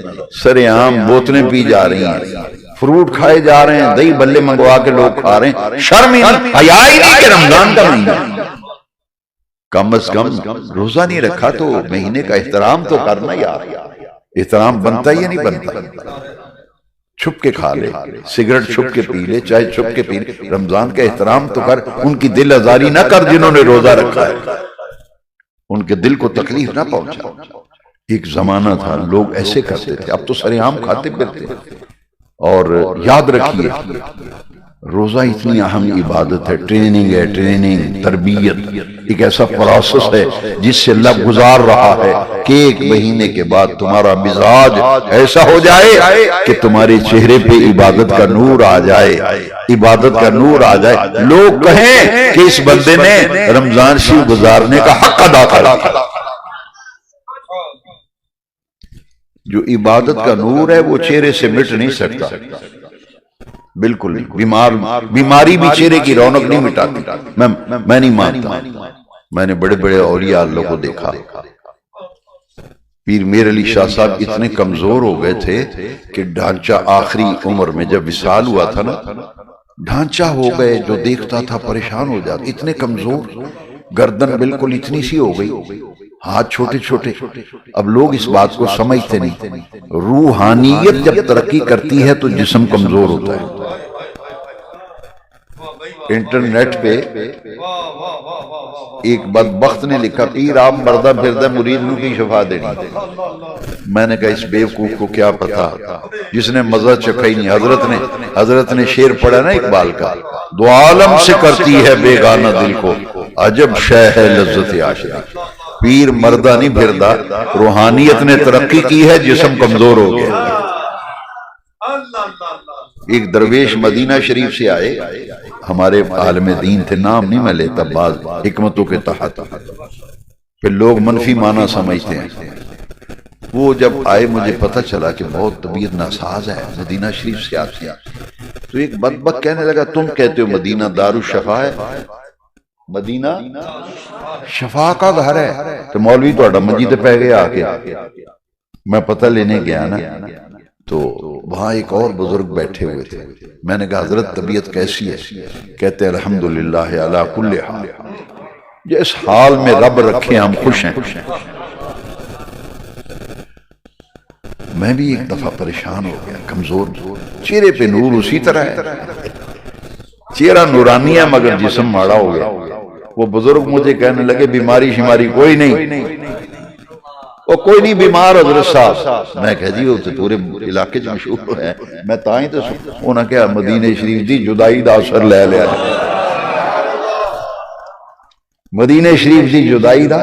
سریعام بوتلیں پی جا رہی ہیں، فروٹ کھائے جا رہے ہیں، دہی بلے منگوا کے لوگ کھا رہے ہیں. شرم ہی نہیں، حیا ہی نہیں کہ رمضان کا مہینہ. کم از کم روزہ نہیں رکھا تو مہینے کا احترام تو کرنا یار. احترام بنتا ہی نہیں بنتا. چھپ کے کھا لے، سگریٹ چھپ کے پی لے، چائے چھپ کے پی لے، رمضان کا احترام تو کر. ان کی دل آزاری نہ کر جنہوں نے روزہ رکھا ہے، ان کے دل کو تکلیف نہ پہنچا. ایک زمانہ تھا لوگ ایسے کرتے تھے، اب تو سریعام کھاتے پھرتے. اور یاد رکھیے روزہ اتنی اہم عبادت ہے، ٹریننگ ہے، ٹریننگ تربیت، ایک ایسا پروسیس ہے جس سے اللہ گزار رہا ہے کہ ایک مہینے کے بعد تمہارا مزاج ایسا ہو جائے کہ تمہارے چہرے پہ عبادت کا نور آ جائے، عبادت کا نور آ جائے. لوگ کہیں کہ اس بندے نے رمضان شریف گزارنے کا حق ادا کر دیا. جو عبادت کا نور ہے وہ چہرے سے مٹ نہیں سکتا، بالکل نہیں. بیماری بھی چہرے کی رونق نہیں مٹاتی. میں نہیں مانتا. میں نے بڑے بڑے اولیاء اللہ کو دیکھا. پیر میر علی شاہ صاحب اتنے کمزور ہو گئے تھے کہ ڈھانچہ آخری عمر میں جب وصال ہوا تھا نا، ڈھانچہ ہو گئے، جو دیکھتا تھا پریشان ہو جاتا. اتنے کمزور، گردن بالکل اتنی سی ہو گئی، ہاتھ چھوٹے چھوٹے. اب لوگ اس بات کو سمجھتے نہیں. روحانیت جب ترقی کرتی ہے تو جسم کمزور ہوتا ہے. انٹرنیٹ پہ ایک بدبخت نے لکھا پیر آپ مردہ پھردہ مرید نو کی شفا دینی. میں نے کہا اس بیوقوف کو کیا پتا، جس نے مزہ چکھا ہی نہیں. حضرت نے شعر پڑھا نا اقبال کا، دو عالم سے کرتی ہے بیگانہ دل کو، عجب شے ہے لذت عاشقی. پیر مردہ نہیں پھردا، روحانیت نے ترقی کی ہے، جسم کمزور ہو گیا. ایک درویش مدینہ شریف سے آئے، ہمارے عالم دین تھے، نام نہیں میں لیتا، بعض حکمتوں کے تحت پھر لوگ منفی معنی سمجھتے ہیں. وہ جب آئے مجھے پتہ چلا کہ بہت طبیعت ناساز ہے، مدینہ شریف سے آتے ہیں. تو ایک بدبخت کہنے لگا تم کہتے ہو مدینہ دار الشفا ہے، مدینہ شفا کا گھر ہے، تو مولوی تو منجی تے پہ گیا آ کے. میں پتہ لینے گیا نا، تو وہاں ایک اور بزرگ بیٹھے ہوئے تھے. میں نے کہا حضرت طبیعت کیسی ہے؟ کہتے الحمدللہ علی کل حال، جس حال میں رب رکھے ہم خوش ہیں. میں بھی ایک دفعہ پریشان ہو گیا، کمزور، چہرے پہ نور اسی طرح ہے، چہرہ نورانی ہے مگر جسم ماڑا ہو گیا. وہ بزرگ مجھے کہنے لگے بیماری شماری کوئی نہیں، وہ کوئی نہیں بیمار حضرت صاحب. میں کہا جی وہ تو پورے علاقے چ مشہور ہے. میں تائیں تو انہاں کہا مدینہ شریف دی جدائی دا اثر لے لیا، مدینہ شریف دی جدائی دا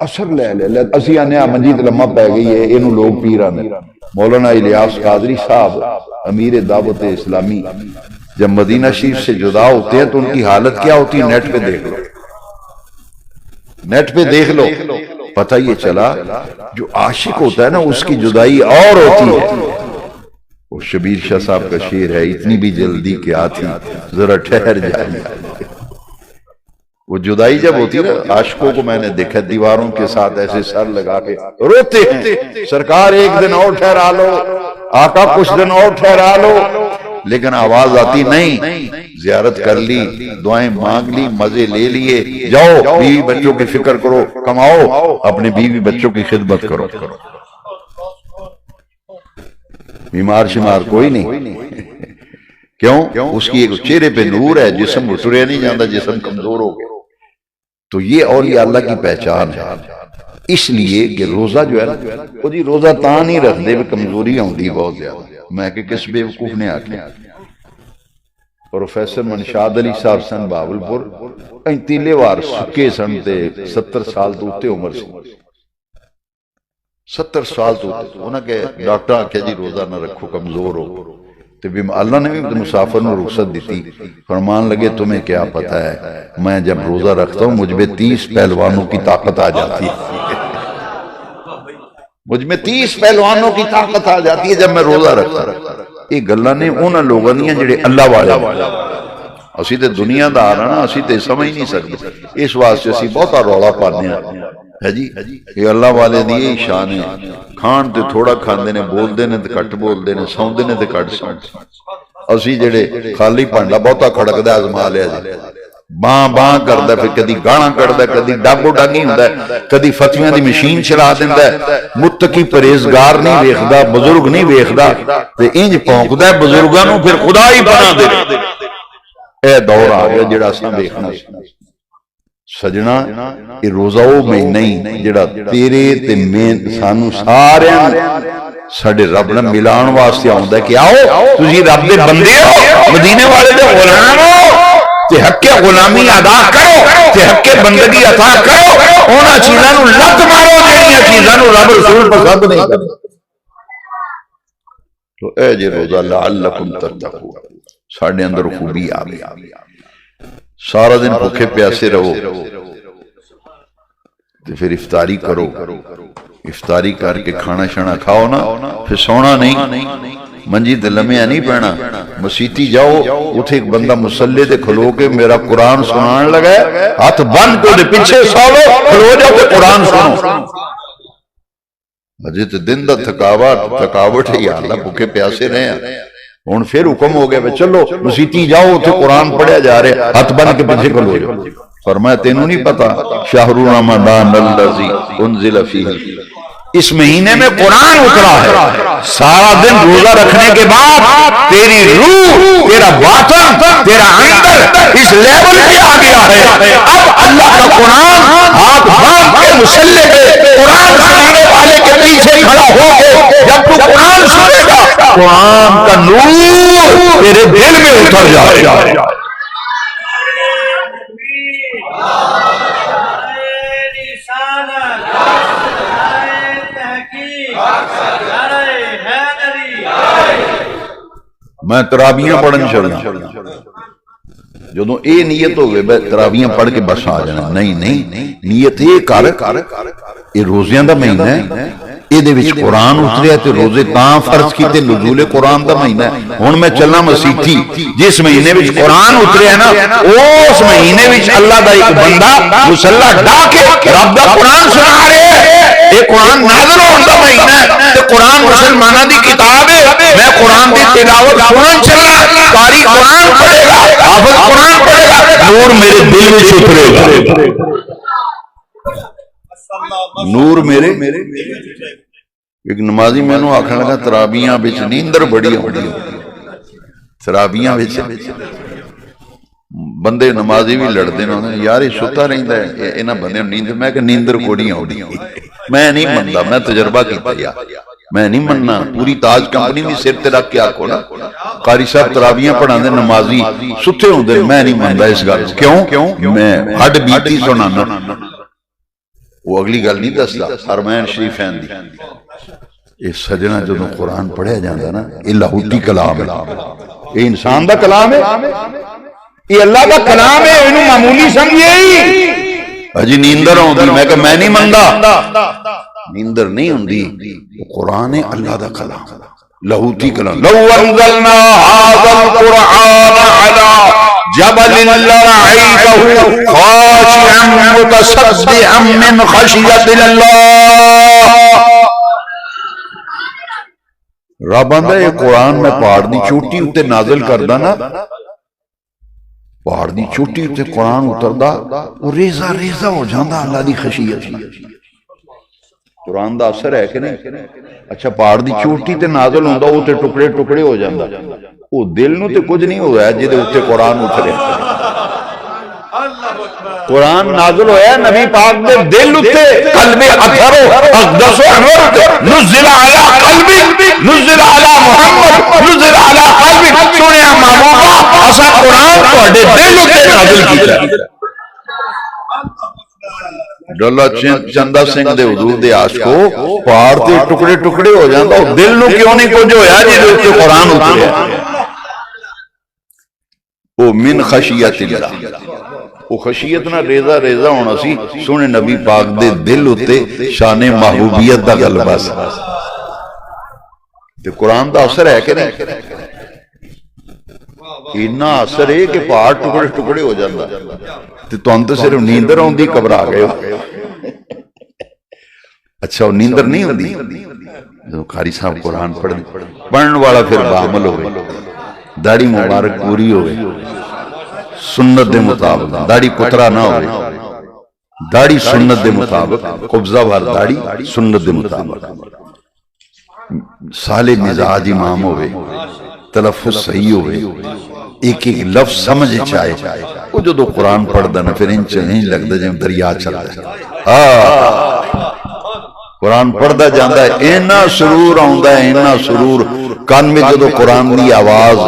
اثر لے لیا. اسی آنے منجیت لمحہ پہ گئی ہے، اینو لوگ پیران. مولانا الیاس قادری صاحب امیر دعوت اسلامی جب مدینہ شریف سے جدا ہوتے ہیں تو ان کی حالت کیا ہوتی ہے؟ نیٹ پہ دیکھ لو، نیٹ پہ دیکھ لو، پتہ یہ چلا جو عاشق ہوتا ہے نا اس کی جدائی اور ہوتی ہے. وہ شبیر شاہ صاحب کا شعر ہے، اتنی بھی جلدی کیا تھی ذرا ٹھہر جائے. وہ جدائی جب ہوتی ہے نا، عاشقوں کو میں نے دیکھا دیواروں کے ساتھ ایسے سر لگا کے روتے ہیں، سرکار ایک دن اور ٹھہرا لو، آقا کچھ دن اور ٹھہرا لو. لیکن آواز آتی نہیں، زیارت کر لی، دعائیں مانگ لی، مزے لے لیے، جاؤ بیوی بچوں کی فکر کرو، کماؤ، اپنے بیوی بچوں کی خدمت کرو. بیمار شمار کوئی نہیں. کیوں؟ اس کی ایک چہرے پہ نور ہے، جسم اتریا نہیں جاتا، جسم کمزور ہو گیا. تو یہ اولیاء اللہ کی پہچان ہے. اس لیے کہ روزہ جو ہے نا، وہ جی روزہ تاں نہیں رکھ دے، کمزوری ہوندی بہت زیادہ. میں کہ کس بیوقوف نے آکھیا پروفیسر منشاد علی صاحب سن بہاولپور 35 وار سکے سن تے 70 سال تو اتے عمر سی 70 سال تو اتے انہاں کہ ڈاکٹر آکھیا جی روزہ نہ رکھو کمزور ہو تے بھی اللہ نے بھی مسافر نو رخصت دیتی فرمان لگے تمہیں کیا پتہ ہے میں جب روزہ رکھتا ہوں مجھ میں 30 پہلوانوں کی طاقت آ جاتی ہے مجھ میں 30 پہلوانوں کی طاقت آ جاتی ہے جب میں روزہ رکھتا ہوں یہ گلاں نے انہاں لوگاں دیاں جڑے اللہ والے اسی تے دنیا دار ہاں نا اسی تے سمجھ نہیں سکتے اس واسطے اسی بہتا رولا پانے ہیں جی یہ اللہ والے دی یہ شان ہے کھان تے تھوڑا کھاندے نے بول دے نے تے کٹ بول دے نے سوندے نے تے کٹ سوندے اسی جڑے خالی پانڈا بہتا کھڑکدا ازما لیا جی باں باں کردا ہے پھر کدی گانا کردا ہے کدی ڈاگو ڈاگی ہوندا ہے کدی فتویاں دی مشین چلا دیندا ہے متقی پرہیزگار نہیں ویکھدا بزرگ نہیں ویکھدا تے انج پونکدا ہے بزرگاں نو پھر خدا ہی بنا دے اے دور آ گیا جڑا اساں ویکھنا سجنا یہ روزہ او مہینہ ہی جڑا تیرے تے میں سانو سارے ساڈے رب نال ملان واسطے آوندا ہے کہ آؤ تسی رب دے بندے ہو مدینے والے دے غلام ہو تے حق غلامی ادا کرو تے حق بندگی عطا کرو انہاں چیزاں نو لت مارو جڑیاں چیزاں نو رب رسول پسند نہیں کرتے تو اے جے روزہ لعلکم تتقون ساڈے اندر خوبی آ گئی سارا دن بھوکے پیاسے رہو تے پھر افطاری کرو افطاری کر کے کھانا شانا کھاؤ نا پھر سونا نہیں منجی تے لمحہ نہیں پینا مسیتی جاؤ اتھے ایک بندہ مسلے تے کھلو کے میرا قرآن سنان لگا ہے ہاتھ بند کو دے پیچھے سالو کھلو جاؤ تے قرآن سنو اجے تے دن دا تھکاوٹ ہے یا اللہ بھوکے پیاسے رہے ہیں ہن پھر حکم ہو گیا چلو مسیتی جاؤ اتھے قرآن پڑھیا جا رہے ہاتھ بند کے پیچھے کھلو جاؤ فرمایا تینوں نہیں پتا شہر رمضان الذی انزل فیہ اس مہینے میں قرآن اترا ہے سارا دن روزہ رکھنے کے بعد تیری روح تیرا باطن تیرا اندر اس لیول پہ آ گیا ہے اب اللہ کا قرآن ہاتھ باندھ کے مسلے پہ قرآن سنانے والے کے پیچھے کھڑا ہو کے جب تو قرآن سنے گا قرآن کا نور تیرے دل میں اتر جائے گا میں تراویاں پڑھن چلنا جدوں اے نیت ہو گئے میں تراویاں پڑھ کے بس آ جانا نہیں نیت یہ کر یہ روزیاں دا مہینہ ہے یہ دے وچ قرآن اتریا تے روزے تاں فرض کیتے نزول قرآن دا مہینہ ہے ہن میں چلنا مسیتی جس مہینے وچ قرآن اتریا نا اس مہینے وچ اللہ دا ایک بندہ مصلا ڈا کے رب دا قرآن سنا رہے ہیں یہ قرآن نازل ہون دا مہینہ ہے تے قرآن مسلماناں دی کتاب ہے میں قرآن دی تلاوت سنن چلا قاری قرآن پڑھے گا حافظ قرآن پڑھے گا نور میرے دل وچ اترے گا نور میرے ایک نمازی میں نو آکھن لگا تراویاں وچ نیندر بڑی ہوندی تراویاں وچ بندے نمازی بھی لڑتے ہیں یار یہ ستا رہندا ہے انہاں بندے نیندر میں کہ نیندر کوڑی ہوندی میں نہیں مندا میں تجربہ کیتا یار میں نہیں مننا پوری تاج کمپنی بھی سر تے رکھ کے آکھو نا قاری صاحب تراویاں پڑھاندے نمازی ستے ہوندے میں نہیں مندا اس گل کیوں میں ہڈ بیتی سنانا وہ اگلی گل نہیں دستا حرمین شریفین دی یہ سجنا جدوں قرآن پڑھیا جاندہ نا یہ لاہوتی کلام ہے یہ انسان دا کلام ہے یہ اللہ دا کلام ہے انہوں معمولی سمجھے ہی اجی نیندر ہوندی میں کہ میں نہیں مندا نیندر نہیں ہوندی وہ قرآن ہے اللہ دا کلام لاہوتی کلام لو انزلنا هذا القرآن على جبل لرأيته خاشعا متصدعا من خشية الله رب آندا یہ قرآن میں پہاڑ دی چوٹی اتے نازل کردا نا پہاڑ دی چوٹی اتے قرآن اتردا وہ ریزہ ریزہ ہو جاندا اللہ دی خشیت قرآن دا اثر ہے کہ نہیں اچھا پہاڑ دی چوٹی تے نازل ہوندا وہ تے ٹکڑے ٹکڑے ہو جاندا وہ دل نو تے کچھ نہیں ہوا ہے جدے اوتے قرآن اترے اللہ اکبر قرآن نازل ہویا نبی پاک دے دل اتے قلب اثر اقدس و انور نزل علی قلبی نزل علی محمد نزل علی قلبی سنیا محبوبہ اسا قرآن تواڈے دل اتے نازل کیتا ڈولا چندہ سنگھ دے حضور دے عاشقو پہاڑ تے ٹکڑے ٹکڑے ہو جاندا دل نو کیوں نہیں کچھ ہویا جی دے تے قرآن اتریا او من خشیت اللہ وہ خشیت نہ ریزہ ریزہ ہونا سی سونے نبی پاک دے دل اتے شان محبوبیت دا غلبہ سی تے قرآن دا اثر ہے کہ نہیں اتنا اثر ہے کہ پہاڑ ٹکڑے ٹکڑے ہو جاتا تے تو انت صرف نیندر ہوندی گھبرا گئے ہو اچھا وہ نیندر نہیں ہوندی جو قاری صاحب قرآن پڑھن والا پھر بعمل ہوئے داڑھی مبارک پوری ہوئے سنت دے مطابق داڑھی کترا نہ ہوئے داڑھی سنت دے مطابق قبضہ بھر داڑھی سنت دے مطابق صالح مزاج امام ہوئے تلفظ صحیح ہوئے ایک ایک لفظ سمجھ چاہے وہ جو دو قرآن پڑھ دا نا پھر انہیں لگتا جائے دریا چلتا ہے قرآن پڑھ دا جاندہ ہے اینا سرور آندہ ہے اینا سرور کان میں جو دو قرآن دی آواز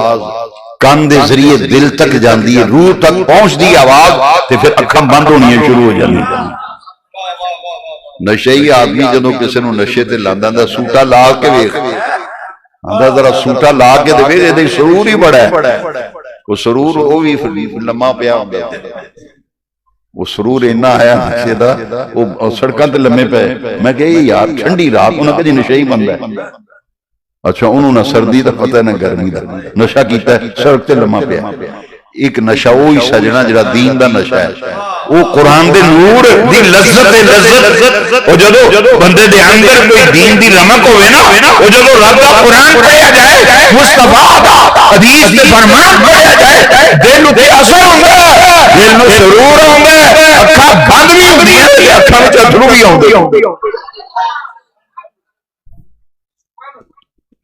کان دے ذریعے دل تک جاندی ہے روح تک پہنچ دی آواز تے پھر اکھم بند ہونی ہے شروع ہو جاندی نشہی آدمی جدو کسی نو نشے تے لاندہ دا سوٹا لا کے ویخ آندہ ذرا سوٹا لا کے دے ویخ دے سرور ہی بڑا ہے وہ سرور وہ بھی لمحہ پیا ہوندہ وہ سرور اینا آیا نشے دا وہ سڑکاں تے لمحے پہ میں کہے یار ٹھنڈی رات انہوں کہ نشے ہی بند ہے اچھا انہوں نہ سردی دا پتہ ہے نہ گرمی دا نشہ کیتا ہے سڑک تے لمحہ پیا ایک نشہ وہی سجنا جڑا دین دا نشہ ہے وہ قرآن دے نور دی لذت وہ جدو بندے دے اندر کوئی دین دی رمق ہوئے نا وہ جدو رب دا قرآن پڑھیا جائے مصطفیٰ دا حدیث دے فرمان پڑھیا جائے دل تے اثر ہوندہ دل میں سرور ہوندہ اکھا بند بھی ہوندی ہے اکھا میں اتھرو بھی ہوندی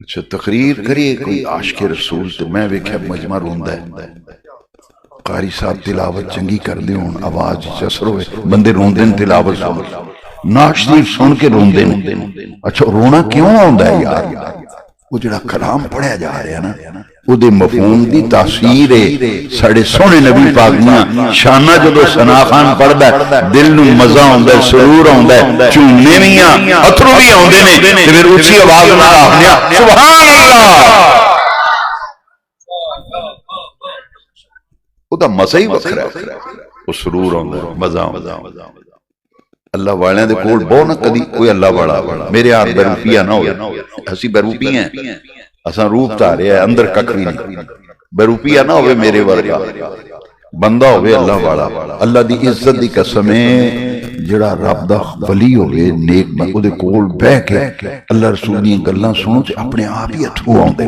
اچھا تقریر کریے کوئی عاشق رسول تو میں ویکھے مجمع روندہ ہے قاری صاحب تلاوت چنگی کر دے ہون آواز چسر ہوئے بندے روندے تلاوت سن نعت شریف سن کے روندے اچھا رونا کیوں ہوندہ ہے یار وہ جڑا کلام پڑھیا جا رہے ہیں نا وہ دے مفہوم دی تاثیر ہے ساڑھے سونے نبی پاکیاں شانہ جدو ثنا خان پڑھدا ہے دل نو مزہ ہوندہ ہے سرور ہوندہ ہے چونے میاں اترو بھی ہوندے نے پھر اچھی آواز نہ آپنیا سبحان اللہ وہ دا مزہ ہی وکر ہے وہ سرور ہوندہ ہے مزہ ہوندہ ہے اللہ والے دے کول بہو نہ کدی کوئی اللہ والا میرے ہاتھ بیروپیہ نہ ہوئے ہسی بیروپی ہیں اساں روپ تارے ہیں اندر ککھ بھی نہیں بیروپیہ نہ ہوئے میرے ورگا بندہ ہوئے اللہ والا اللہ دی عزت دی قسمیں جڑا رب دا ولی ہوئے نیک او دے کول بہ کے اللہ رسول دی گلاں سنو تے اپنے آپ ہی اتھرو آوندے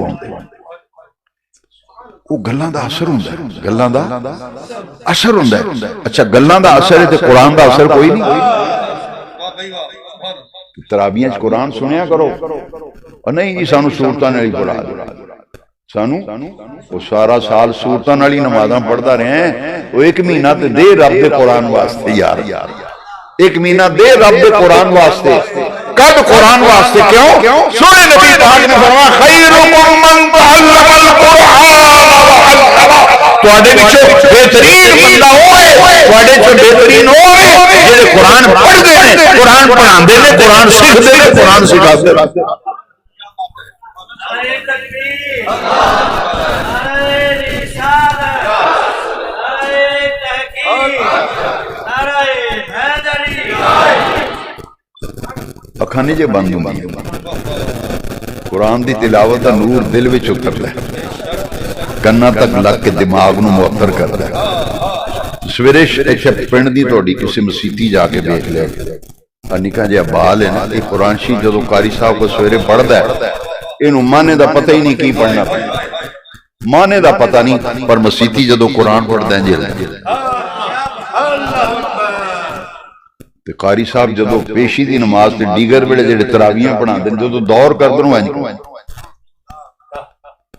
وہ گلاں دا اثر ہوندہ ہے گلاں دا اثر ہوندہ ہے اچھا گلاں دا اثر ہے تے قرآن دا اثر کوئی نہیں ترابیاں قرآن سنیا کرو اور نہیں جی سانو سورتاں نالی پڑھا دے سانو وہ سارا سال سورتاں نالی نمازاں پڑھتا رہے ہیں وہ ایک مہینہ تے دے رب دے قرآن واسطے یار ایک مہینہ دے رب دے قرآن واسطے کب قرآن واسطے کیوں سونے نبی پاک نے فرمایا خیرکم من تعلم القرآن تو آدھے بچو بہترین بندہ ہوئے تو آدھے جو بہترین ہوئے جیسے قرآن پڑھ گئے ہیں قرآن پڑھان دے لے قرآن سکھ دے لے قرآن سکھا دے لے نعرہ تکبیر نعرہ رسالت نعرہ تحقیق نعرہ حیدری اکھانے جے بند ہوں قرآن دی تلاوت دا نور دل وچ اتر لے کنا تک لگ کے دماغ نو معطر کر دے سویرے پنڈ دی توڑی کسی مسیتی جا کے دیکھ لے نکا جی بال ہے نا یہ قرآن شریف جدو قاری صاحب کو سویرے پڑھدا ہے انہوں مانے دا پتہ ہی نہیں کی پڑھنا پڑھنا مانے دا پتہ نہیں پر مسیتی جدو قرآن پڑھدا ہے جی تے قاری صاحب جدو پیشی دی نماز تے دیگر بڑے جڑے تراویاں پڑھا دیں جدو دور کر دوں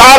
4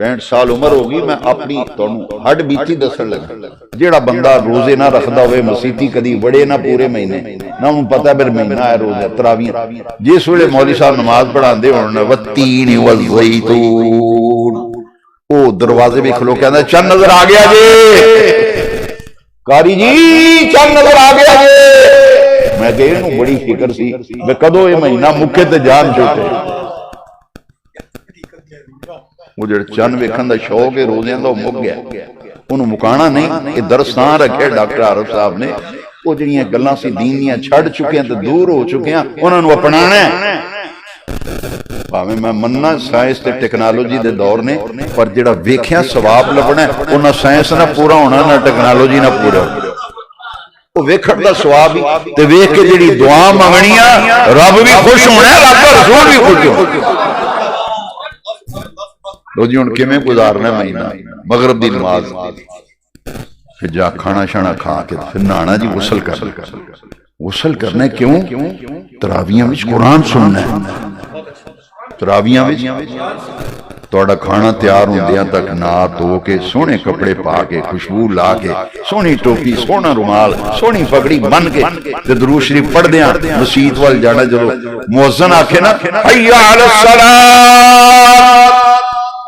65 ਸਾਲ ਉਮਰ ਹੋ ਗਈ, ਮੈਂ ਆਪਣੀ ਤੁਹਾਨੂੰ ਹੱਡ ਬੀਤੀ ਦੱਸਣ ਲੱਗਾ। ਜਿਹੜਾ ਬੰਦਾ ਰੋਜ਼ੇ ਨਾ ਰੱਖਦਾ ਹੋਵੇ, ਮਸੀਤੀ ਕਦੀ ਵੜੇ ਨਾ ਪੂਰੇ ਮਹੀਨੇ, ਨਾ ਉਹਨੂੰ ਪਤਾ ਫਿਰ ਮਹੀਨਾ ਹੈ ਰੋਜ਼ਾ ਤਰਾਵੀਆਂ। ਜਿਸ ਵੇਲੇ ਮੌਲਵੀ ਸਾਹਿਬ ਨਮਾਜ਼ ਪੜਾਉਂਦੇ ਹੋਣ ਵੱਤੀਨ ਵਜ਼ੈਤੂਨ, ਉਹ ਦਰਵਾਜ਼ੇ ਵਿੱਚ ਖਲੋ ਕਹਿੰਦਾ ਚੰਨ ਨਜ਼ਰ ਆ ਗਿਆ ਜੀ, ਕਾਰੀ ਜੀ ਚੰਨ ਨਜ਼ਰ ਆ ਗਿਆ ਜੀ। ਮੈਂ ਕਿਹਾ ਇਹਨੂੰ ਬੜੀ ਫਿਕਰ ਸੀ ਮੈਂ ਕਦੋਂ ਇਹ ਮਹੀਨਾ ਮੁੱਕੇ ਤੇ ਜਾਨ ਛੁੱਟੇ। ਉਹ ਜਿਹੜਾ ਚੰਨ ਵੇਖਣ ਦਾ ਸ਼ੌਕ ਹੈ ਰੋਜ਼ਿਆਂ ਦਾ, ਉਹ ਮੁੱਕ ਗਿਆ, ਉਹਨੂੰ ਮੁਕਾਣਾ ਨਹੀਂ। ਇਹ ਦਰਸਾਂ ਰੱਖੇ ਡਾਕਟਰ ਆਰਫ ਸਾਹਿਬ ਨੇ। ਉਹ ਜਿਹੜੀਆਂ ਗੱਲਾਂ ਸੀ ਦੀਨ ਦੀਆਂ ਛੱਡ ਚੁੱਕੇ ਤੇ ਦੂਰ ਹੋ ਚੁੱਕੇ ਆ, ਉਹਨਾਂ ਨੂੰ ਅਪਣਾਣਾ ਹੈ। ਭਾਵੇਂ ਮੈਂ ਮੰਨਣਾ ਸਾਇੰਸ ਤੇ ਟੈਕਨੋਲੋਜੀ ਦੇ ਦੌਰ ਨੇ, ਪਰ ਜਿਹੜਾ ਵੇਖਿਆ ਸਵਾਬ ਲੱਭਣਾ, ਉਹਨਾਂ ਸਾਇੰਸ ਨਾਲ ਪੂਰਾ ਹੋਣਾ ਨਾ ਟੈਕਨੋਲੋਜੀ ਨਾਲ ਪੂਰਾ ਹੋਣਾ। ਉਹ ਵੇਖਣ ਦਾ ਸਵਾਬ ਹੀ ਤੇ ਵੇਖ ਕੇ ਜਿਹੜੀ ਦੁਆ ਮੰਗਣੀਆਂ, ਰੱਬ ਵੀ ਖੁਸ਼ ਹੋਣਾ, ਰੱਬ ਦਾ ਰਸੂਲ ਵੀ ਖੁਸ਼ ਹੋਣਾ। ਲੋ ਜੀ ਹੁਣ ਕਿਵੇਂ ਗੁਜ਼ਾਰਨਾ ਮਹੀਨਾ? ਮਗਰਬ ਦੀ ਨਮਾਜ਼, ਫਿਰ ਜਾ ਖਾਣਾ ਸ਼ਾਣਾ ਖਾ ਕੇ ਫਿਰ ਨਹਾਣਾ ਜੀ, ਗੁਸਲ ਕਰਨਾ। ਗੁਸਲ ਕਰਨਾ ਕਿਉਂ? ਤਰਾਵੀਆਂ ਵਿੱਚ ਕੁਰਾਨ ਸੁਣਨਾ ਹੈ। ਤਰਾਵੀਆਂ ਵਿੱਚ ਤੁਹਾਡਾ ਖਾਣਾ ਤਿਆਰ ਹੁੰਦਿਆਂ ਤੱਕ ਨਹਾ ਧੋ ਕੇ ਸੋਹਣੇ ਕੱਪੜੇ ਪਾ ਕੇ ਖੁਸ਼ਬੂ ਲਾ ਕੇ ਸੋਹਣੀ ਟੋਪੀ ਸੋਹਣਾ ਰੁਮਾਲ ਸੋਹਣੀ ਪਗੜੀ ਬੰਨ ਕੇ ਤੇ ਦਰੂਦ ਸ਼ਰੀਫ ਪੜ੍ਹਦਿਆਂ ਮਸਜਿਦ ਵੱਲ ਜਾਣਾ। ਜਦੋਂ ਮੁਅੱਜ਼ਨ ਆਖੇ ਨਾ ਹਯਾ ਅਲਾ ਸਲਾਤ,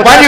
5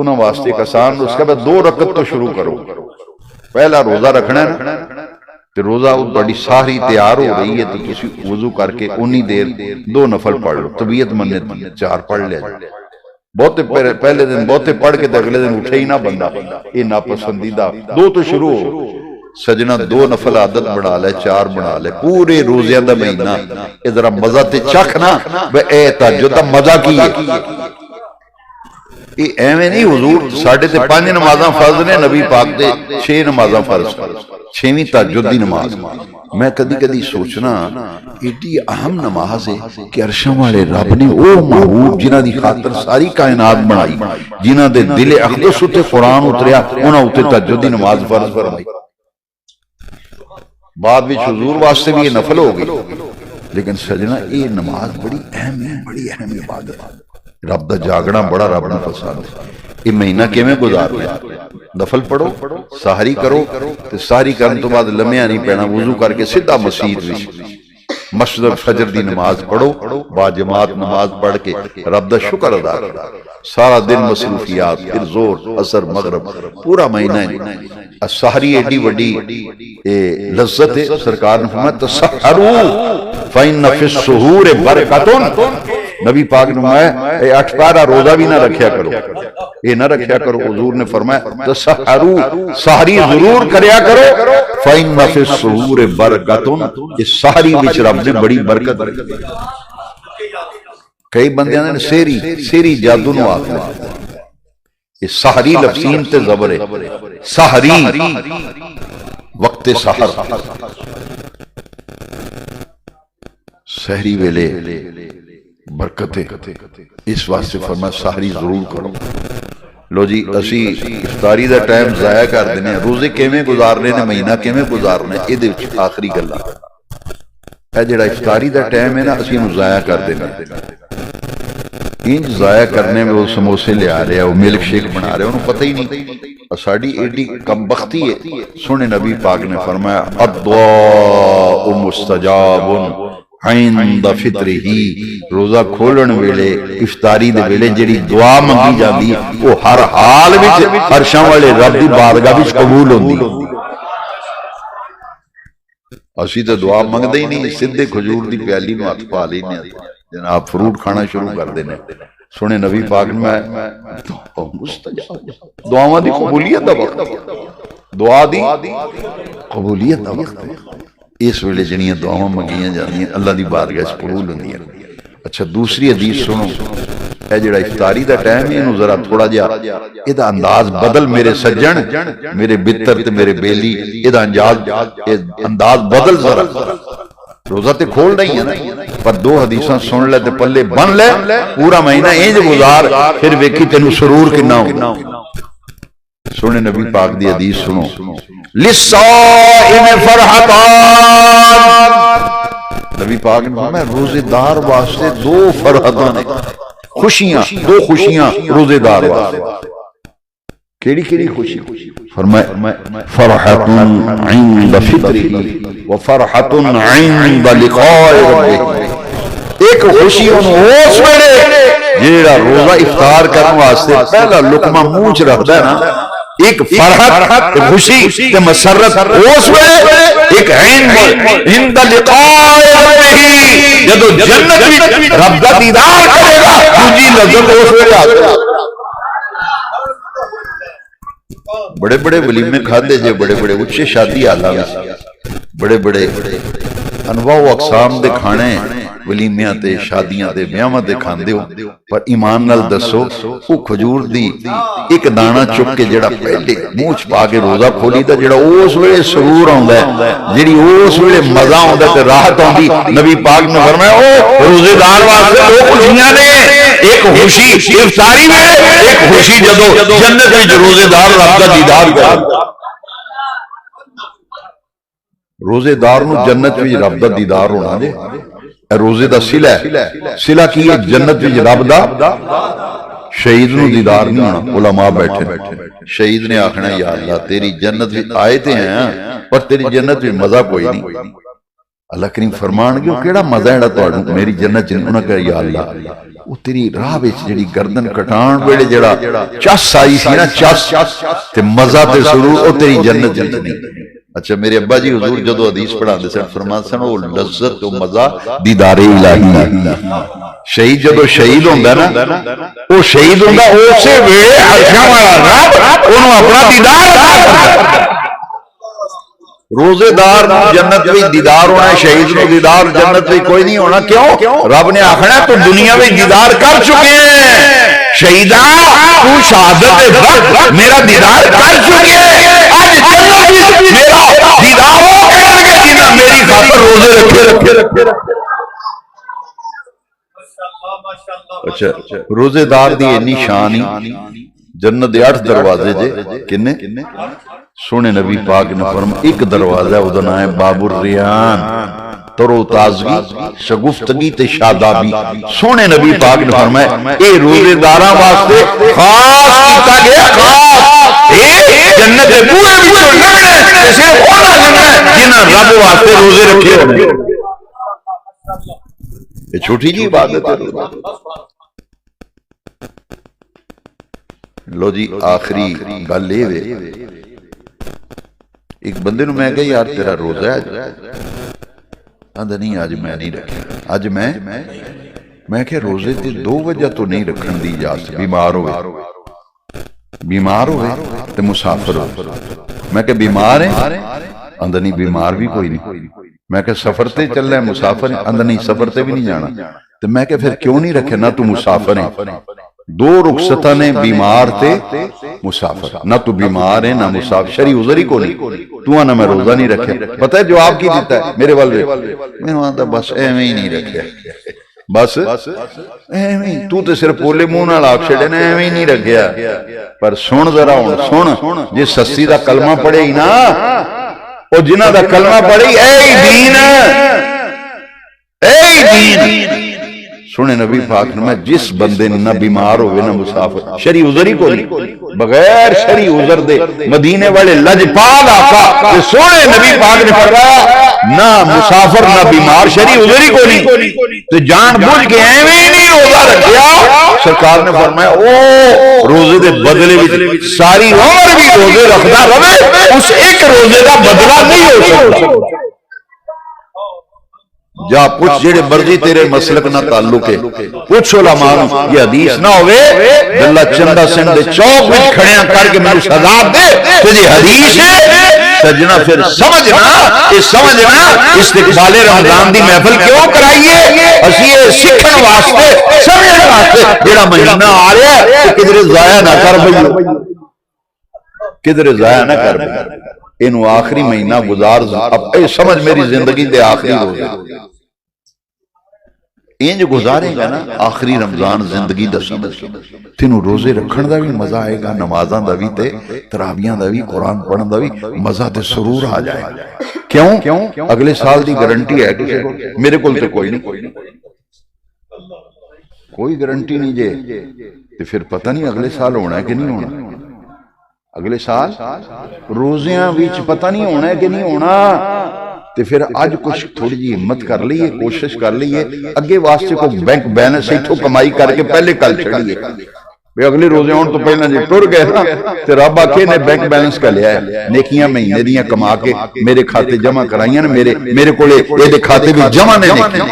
انہوں واسطے ایک آسان، اس کے بعد 2 رکعت تو شروع کرو. پہلا روزہ رکھنا ہے نا، تو روزہ بڑی ساری تیار ہو رہی ہے تو تسی وضو کر کے انی دیر 2 نفل پڑھ لو. طبیعت مننے 4 پڑھ لیا جائے. بہتے پہلے دن بہتے پڑھ کے اگلے دن اٹھے ہی نہ بندہ، یہ ناپسندیدہ. 2 تو شروع ہو سجنا، 2 نفل عادت بنا لے، 4 بنا لے. پورے روزے دا مہینہ اے ذرا مزہ تے چکھ نا، اے تہجد دا مزہ کی ہے. یہ ایویں نہیں حضور ساڑھے تے 5 نمازاں فرض نے، نبی پاک دے 6 نمازاں فرض، 6ویں تہجد دی نماز. میں کدی کدی سوچنا ایڈی اہم نماز ہے کہ عرشاں والے رب نے او محبوب جنہاں دی خاطر ساری کائنات بنائی، جنہاں دے دل اقدس اتے قرآن اتریا، انہاں اتے تہجد دی نماز فرض فرمائی. بعد وچ حضور واسطے بھی یہ نفل ہو گئی، لیکن سجنا یہ نماز بڑی اہم ہے، بڑی اہم عبادت. رب دا جاگنا بڑا رب نے پسند ہے. یہ مہینہ کیویں گزارنا ہے؟ نفل پڑھو، سحری کرو، تے سحری کرن تو بعد لمحہ نہیں پینا، وضو کر کے سیدھا مسجد وچ مسجد فجر دی نماز پڑھو، با جماعت نماز پڑھ کے رب دا شکر ادا کرو. سارا دن مصروفیات، پھر زور اثر مغرب، پورا مہینہ ہے. سحری ایڈی وڈی لذت ہے. سرکار نے فرمایا تسحروا فإن فی السحور برکۃ. نبی پاک نے فرمایا 8 پارہ روزہ بھی نہ رکھیا کرو، یہ نہ رکھیا کرو. حضور نے فرمایا تسحروا، سحری ضرور کریا کرو. فإن فی السحور برکۃ، اس سحری وچ رب نے بڑی برکت رکھی. کئی بندیاں نے سیری جادو نو آکھنا، یہ سحری لفظین تے زبر ہے. سحری وقت سحر، سحری ویلے برکت ہے. اس واسطے فرمایا سحری ضرور کرو. لو جی اسی افطاری دا ٹائم ضائع کر دینے، روزے کیویں گزارنے نے، مہینہ کیویں گزارنے، یہ دے وچ آخری گلا ہے. جڑا افطاری دا ٹائم ہے نا، اسی نو ضائع کر دینا. انج ضائع کرنے میں وہ سموسے لے آ رہے ہیں، وہ ملک شیک بنا رہے ہیں، انہوں پتہ ہی نہیں. ساڑی ایڈی کم بختی ہے. سنے نبی پاک نے فرمایا الدعاء مستجاب عند فطرہی، روزہ کھولن ویلے افطاری دے ویلے جڑی دعا منگی جاندی وہ ہر حال وچ عرشاں والے رب دی بارگاہ وچ قبول ہوندی. اسی تو دعا منگدے ہی نہیں، سدھے کھجور دی پیالی نو ہاتھ پا لینے، جناب فروٹ کھانا شروع کر دینے. سنے نبی پاک میں دعاواں دی قبولیت دا وقت، دعا دی قبولیت دا وقت. اس ویلے جنیاں دعاواں منگیاں جاندیاں اللہ دی بارگاہ وچ قبول ہوندیاں. اچھا دوسری حدیث سنو، اے جڑا افطاری دا ٹائم ہے انہوں ذرا تھوڑا جا ادا انداز بدل میرے سجن، میرے بتر تے میرے بیلی، ادا انداز بدل ذرا. روزہ تے کھول نہیں ہے نا، پر 2 حدیثاں سن لے تے پلے بن لے، پورا مہینہ انج گزار، پھر ویکھی تینوں سرور کنا ہو. سنے نبی پاک دی حدیث سنو، للصائم فرحتان. نبی پاک نے فرمایا روزے دار واسطے 2 فرحتاں نے، خوشیاں، 2 خوشیاں روزے دار واسطے. کیڑی کیڑی خوشی؟ فرمایا فرحت عند فطرہ وفرحت عند لقاء ربہ. ایک خوشی انہوں اس ویلے جیڑا روزہ افطار کرنے واسطے پہلا لقمہ منہ چ رکھدا ہے نا، ایک فرحت خوشی تے مسرت اس ویلے، ایک عند لقاء ربہ جدو جنت وچ رب دا دیدار کرے گا، دوجی لذت اس ویلے آتی ہے. بڑے بڑے ولیمے کھاندے جے، بڑے بڑے اچھے شادی آلہ بڑے بڑے انواع و اقسام دے کھانے ولیمیاں تے شادیاں تے بیاواں تے کھاندے ہو، پر ایمان نال دسو وہ کھجور دی ایک دانہ چک کے جڑا پہلے منہ چ پا کے روزہ کھولی دا جڑا اس ویلے سرور آوندا ہے، جڑی اس ویلے مزہ آوندا تے راحت آندی. نبی پاک نے فرمایا او روزے دار واسطے 2 خوشیاں نے، ایک خوشی افطاری میں، ایک خوشی جدو جنت وچ روزے دار رب دا دیدار کرے. روزے دار نو جنت وچ رب دا دیدار ہونا جے. روزے دا صلہ ہے، صلہ کی ہے جنت وچ رب دا. شہید نو دیدار نہیں ہونا. علماء بیٹھے شہید نے آکھنا یا اللہ تیری جنت وچ آئے تے ہیں پر تیری جنت وچ مزہ کوئی نہیں. اللہ کریم فرمان گے کیڑا مزہ ہے جڑا تہاڈوں میری جنت وچ؟ انہاں کہا یا اللہ وہ تیری راہ وچ جڑی گردن کٹان ویلے جڑا چس آئی سی نا چس تے مزہ تے سرور او تیری جنت وچ نہیں۔ اچھا میرے ابا جی حضور جدو حدیث پڑھاندے سن فرماندے سن او لذت او مزہ دیدار الہی ہے۔ شہید جدو شہید ہوندا نا او شہید ہوندا اسی ویلے عرشاں والا رب اونوں اپنا دیدار عطا کردا۔ روزے دار جنت میں دیدار ہونا ہے، شہید میں دیدار جنت میں کوئی نہیں ہونا۔ کیوں؟ رب نے آخنا تو دنیا میں دیدار کر چکے ہیں، شہیدہ تو شہادت وقت میرا دیدار کر چکے ہیں، آج جنت میں میرا دیدار ہو کریں گے جنہاں میری خاطر روزے رکھے۔ اچھا روزے دار دی انی شانی جنت دے 8 دروازے جے کنے؟ سونے نبی پاک نے فرمایا ایک دروازہ او دا نام ہے باب الریان، ترو تازگی شگفتگی تے شادابی۔ سونے نبی پاک نے فرمایا اے روزے داراں واسطے خاص کیتا گیا، خاص اے جنت دے بوئے وچوں لنگنے تے صرف انہاں لنگنا جنہاں رب واسطے روزے رکھے ہونے۔ یہ چھوٹی جی عبادت ہے۔ لو جی آخری گل یہ وے، ایک بندے نو میں کہا یار تیرا روزہ ہے آندھا نہیں آج میں نہیں رکھا، آج میں کہ روزے تے 2 وجہ تو نہیں رکھن دی اجازت، بیمار ہوئے تے مسافر ہوئے۔ میں کہ بیمار ہیں؟ آندھا نہیں بیمار بھی کوئی نہیں۔ میں کہ سفر تے چل رہے ہیں مسافر ہیں؟ آندھا نہیں سفر تے بھی نہیں جانا۔ تو میں کہ پھر کیوں نہیں رکھے؟ نہ تو مسافر ہیں، 2 رخصتاں نے بیمار تے مسافر، نہ تو بیمار ہے نہ مسافر، شرعی عذر ہی کو نہیں۔ تو آنا میں روزہ نہیں رکھے، پتہ ہے جواب کی دیتا ہے میرے والے میں نے آتا بس ایویں ہی نہیں رکھے، بس ایویں ہی تو تے صرف پولے منہ نال آکھ چھڑے نے ایویں ہی نہیں رکھیا۔ پر سن ذرا ہن سن، جے سستی دا کلمہ پڑھے ہی نا او جنہاں دا کلمہ پڑھے اے دین اے دین۔ سنے نبی پاک نے میں جس بندے نہ بیمار ہوئے نہ مسافر، شرعی عذر ہی کو نہیں، بغیر شرعی عذر دے مدینے والے لجپال آقا کہ سونے نبی پاک نے فرمایا نہ مسافر نہ بیمار، شرعی عذر ہی کو نہیں، تو جان بوجھ کے ایویں ہی نہیں روزہ رکھیا۔ سرکار نے فرمایا او روزے دے بدلے وچ ساری عمر بھی روزے رکھدا رہے، اس ایک روزے دا بدلہ نہیں ہو سکتا۔ جا پوچھ جڑے مرضی تیرے مسلک نہ تعلق ہے، پوچھ علماء یہ حدیث نہ ہوئے اللہ چندہ سنگھ دے چوک میں کھڑیاں کر کے میں سزا دے تو یہ حدیث ہے سجنا۔ پھر سمجھنا استقبال رمضان دی محفل کیوں کرائیے؟ اسی یہ سکھن واسطے سمجھن واسطے جڑا مہینہ آ رہا ہے کدھر ضائع نہ کر بھئی، کدھر ضائع نہ کر بھئی، انہوں آخری مہینہ گزار اے سمجھ میری زندگی دے آخری روزے انج گزارے گا نا آخری رمضان زندگی دا سمجھ تینوں روزے رکھن دا بھی مزہ آئے گا، نمازاں دا بھی تے تراویحاں دا بھی، قرآن پڑھن دا بھی مزہ تے سرور آ جائے گا۔ کیوں؟ اگلے سال دی گارنٹی ہے کسی کو؟ میرے کول تے کوئی نہیں، کوئی گارنٹی نہیں جے، تے پھر پتہ نہیں اگلے سال ہونا ہے کہ نہیں ہونا۔ اگلے سال روزیاں ویچ پتہ نہیں ہونا ہے کہ نہیں ہونا، تے پھر آج کچھ تھوڑی جی ہمت کر لئیے، کوشش کر لئیے، اگے واسطے کو بینک بیلنس ہی تو کمائی کر کے پہلے کل چھڑیے۔ بے اگلی روزے ہون تو پہلے جی ٹر گئے نا، تے رب آکھے نے بینک بیلنس کا لیا ہے، نیکیاں مہینے دیاں کما کے میرے کھاتے جمع کرائیاں نا، میرے کولے یہ کھاتے بھی جمع نے نیکیاں۔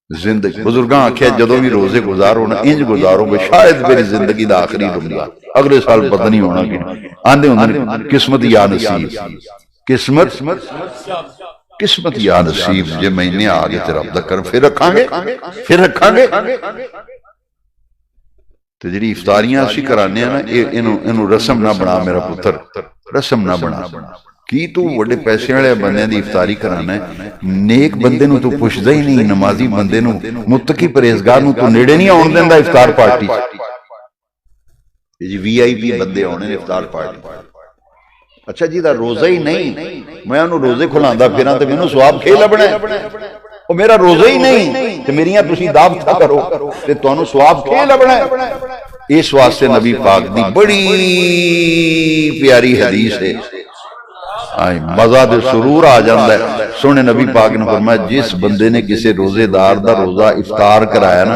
زندگی بزرگاں آکھیا جدوں بھی روزے گزارو نا انج گزارو کہ شاید میری زندگی دا آخری رمضان، اگلے سال پتہ نہیں ہونا کہ آندے ہوندے قسمت یا نصیب، قسمت یا نصیب جے مہینے آگے تیرا رب دا کرم پھر رکھاں گے۔ تو جڑی افطاریاں اسی کرانے ہیں نا انہوں رسم نہ بنا میرا پتر، رسم نہ بنا۔ کی تو وڈے پیسے والے بندے دی افطاری کرانا ہے، نیک بندے نو تو پوچھدا ہی نہیں، نمازی بندے نو متقی پرہیزگار نو تو نیڑے نہیں آن دیندا افطار پارٹی۔ جی وی آئی پی بندے ہونے افطار پارٹی۔ اچھا جی دا روزہ ہی نہیں، میں انہوں روزے کھلاندا پھراں تے مینوں ثواب کھے لبنا ہے؟ وہ میرا روزہ ہی نہیں تے میریاں تسی دعوتاں کرو تے تانوں ثواب کھے لبنا ہے؟ اس واسطے نبی پاک دی بڑی پیاری حدیث ہے، مزہ دے سرور آ جاندہ ہے۔ سونے نبی پاک نے فرمایا جس بندے نے کسی روزے دار دا روزہ افطار کرایا نا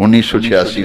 1986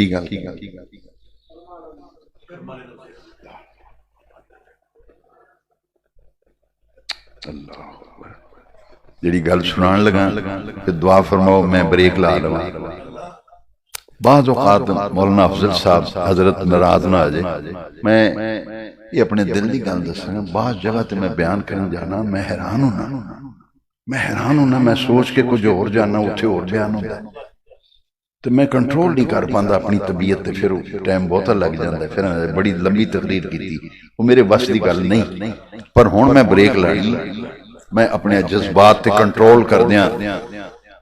کی گل اللہ جڑی گل سنان لگا کہ دعا فرماؤ میں بریک لا لواں. بعض اوقات مولانا افضل صاحب حضرت ناراض نہ آ جائے، میں یہ اپنے دل کی گل دسنا. بعض جگہ تے میں بیان کرنے جانا میں حیران ہونا میں سوچ کے کچھ اور جانا اتنے اور بیان ہوتا ہے تو میں کنٹرول نہیں کر پاتا اپنی طبیعت تے. پھر ٹائم بہت لگ جاتا ہے. پھر بڑی لمبی تقریر کی وہ میرے بس کی گل نہیں، پر ہوں میں بریک لائی. میں اپنے جذبات تے کنٹرول کر دیا.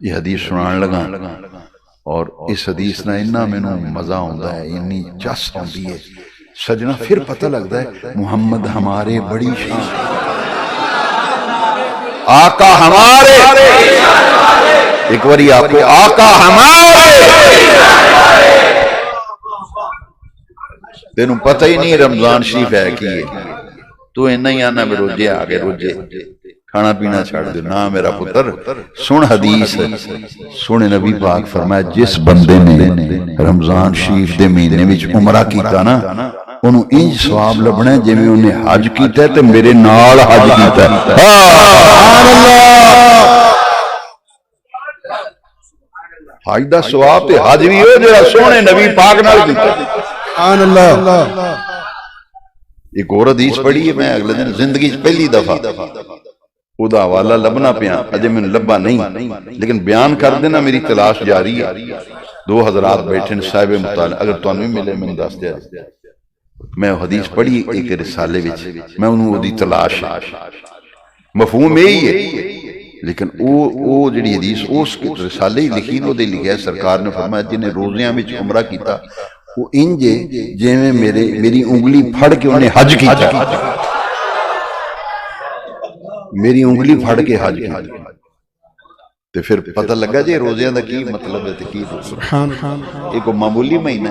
یہ حدیث سنان لگا اور اس حدیث نہ اتنا مینوں مزہ آتا ہے، اتنی چس آتی ہے سجنا. پھر پتہ لگتا ہے محمد ہمارے بڑی شان، آقا ہمارے، ایک باری آپ کو آقا ہمارے. تینوں پتہ ہی نہیں رمضان شریف ہے کی ہے، تو اینا ہی آنا میں روجے آگے روجے کھانا پینا چھاڑ دے. نہ میرا پتر سن حدیث سن نبی پاک فرمایا جس بندے نے رمضان شریف دے مہینے وچ عمرہ کیتا نا انہوں انج ثواب لبنا ہے جویں انہیں حج کیتا ہے تے میرے نال حج کیتا ہے. سبحان اللہ. حج دا ثواب تے حج وی ہو جڑا سونے نبی پاک نال کیتا ہے. سبحان اللہ. ایک اور حدیث پڑھی ہے میں اگلے دن زندگی پہلی دفعہ او دا حوالہ لبنا پیا، اجے میں لبا نہیں لیکن بیان کر دینا میری تلاش جاری ہے. دو حضرات بیٹھے صاحب مطالعہ، اگر تانوں بھی ملے میں دس دیا. میں حدیث پڑھی ایک رسالے وچ، میں انہوں دی تلاش مفہوم یہی ہے لیکن او جڑی حدیث اس رسالے ہی لکھی نو دے لکھیا سرکار نے فرمایا جنہیں روزیاں وچ عمرہ کیتا وہ انجے جویں میری انگلی پھڑ کے انہیں حج کیتا، میری انگلی پھڑ کے حج کیتا. تو پھر پتہ لگا جی روزیاں دا کی مطلب ہے. کی ایک معمولی مہینہ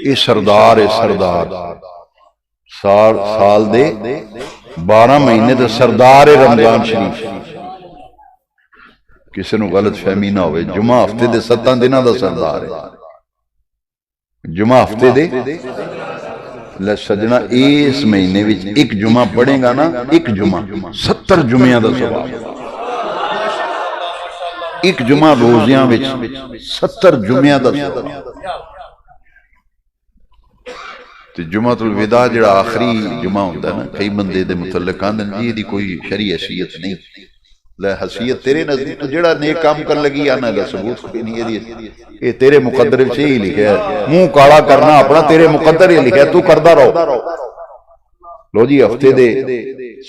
یہ سردار ہے، سردار سال دے 12 مہینے دے سردار ہے رمضان شریف. کسی نو غلط فہمی نہ ہوئے، جمعہ ہفتے دے 7 دنوں دا سردار ہے. جمعہ ہفتے دے سجنا اس مہینے وچ ایک جمعہ پڑھے گا نا، ایک جمعہ 70 جمعہ دا ثواب. ایک جمعہ روزیاں وچ 70 جمعہ دا ثواب. تے جمعۃ الوداع جڑا آخری جمعہ ہوندا ہے نا، کئی بندے دے متعلق آندے جی دی کوئی شرعی حیثیت نہیں. لے حیثیت تیرے نزدیک تو جڑا نیک کام کر لگی آنا دا ثبوت کوئی نہیں ہے. یہ تیرے مقدر وچ ہی لکھیا ہے، منہ کالا کرنا اپنا تیرے مقدر ہی لکھیا ہے، تو کردا رہو. لو جی ہفتے دے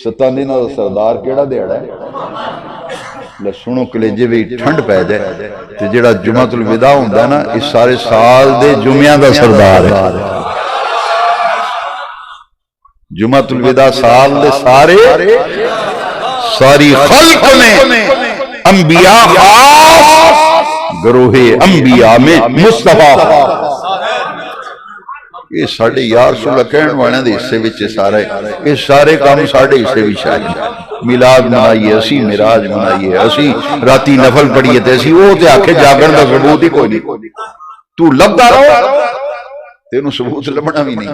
7 دنوں دا سردار کیڑا دیہڑا ہے؟ لے سنو کلیجے وچ ٹھنڈ پے جائے تے جڑا جمعۃ الوداع ہوندا ہے نا اس سارے سال دے جمعیاں دا سردار ہے. جمعۃ الوداع سال دے ساری خلق میں انبیاء خاص، گروہ انبیاء میں مصطفیٰ خاص. یہ ساڑھے یا رسول اللہ کہنے والے دے حصے وچ سارے کام ساڑھے حصے وچ آئے. میلاد منائیے اسی، معراج منائیے اسی، راتی نفل پڑھیے تے اسی. وہ تے آکھے جاگن دا ثبوت ہی کوئی نہیں. تو لبدا رہو، تینوں ثبوت لبنا بھی نہیں.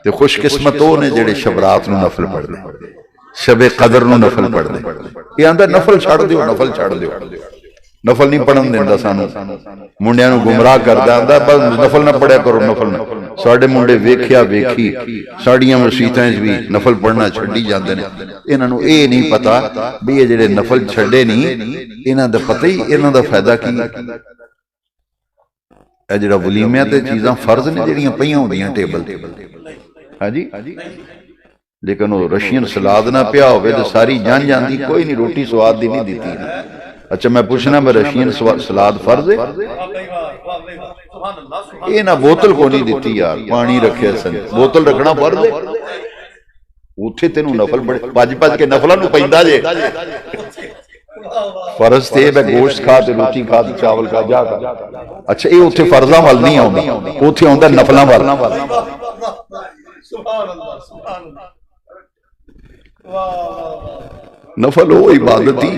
تے خوش قسمت وہ نے جڑے شب رات نو نفل پڑھ دے، شب قدر نو نفل پڑھ دے. یہ آندا نفل چھڑ دیو، نفل چھڑ دیو. نفل نہیں پڑھن دیندا سانو، منڈیاں نو گمراہ کردا آندا بس نفل نہ پڑھیا کرو، نفل نہ. ساڈے منڈے ویکھیا ویکھی ساڈیاں مسیتاں وچ بھی نفل پڑھنا چھڈی جاندے نے. انہاں نو اے نہیں پتا بھی یہ جڑے نفل چھڈے نہیں انہاں دا پتہ ہی انہاں دا فائدہ کی. اے جڑا ولیمیاں تے چیزاں فرض نے جڑیاں پیاں ہوندیاں ٹیبل تے، ہاں جی، لیکن وہ رشین سلاد نہ پیا ہوئے تو ساری جان جاندی، کوئی نہیں روٹی سواد دی نہیں دیتی. اچھا میں پوچھنا میں رشین سلاد فرض ہے؟ یہ نہ بوتل کو نہیں دیتی یار، پانی رکھے سن، بوتل رکھنا فرض ہے. اتھے تینوں نفل بڑے پاج کے نفلہ نو پہندہ جے. فرض تے میں گوشت کھا تے روٹی کھا تے چاول کھا جا کھا. اچھا یہ اتھے فرضاں وال نہیں آؤں، اتھے آؤں دا نفلاں وال. نفل ہو عبادت ہی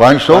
500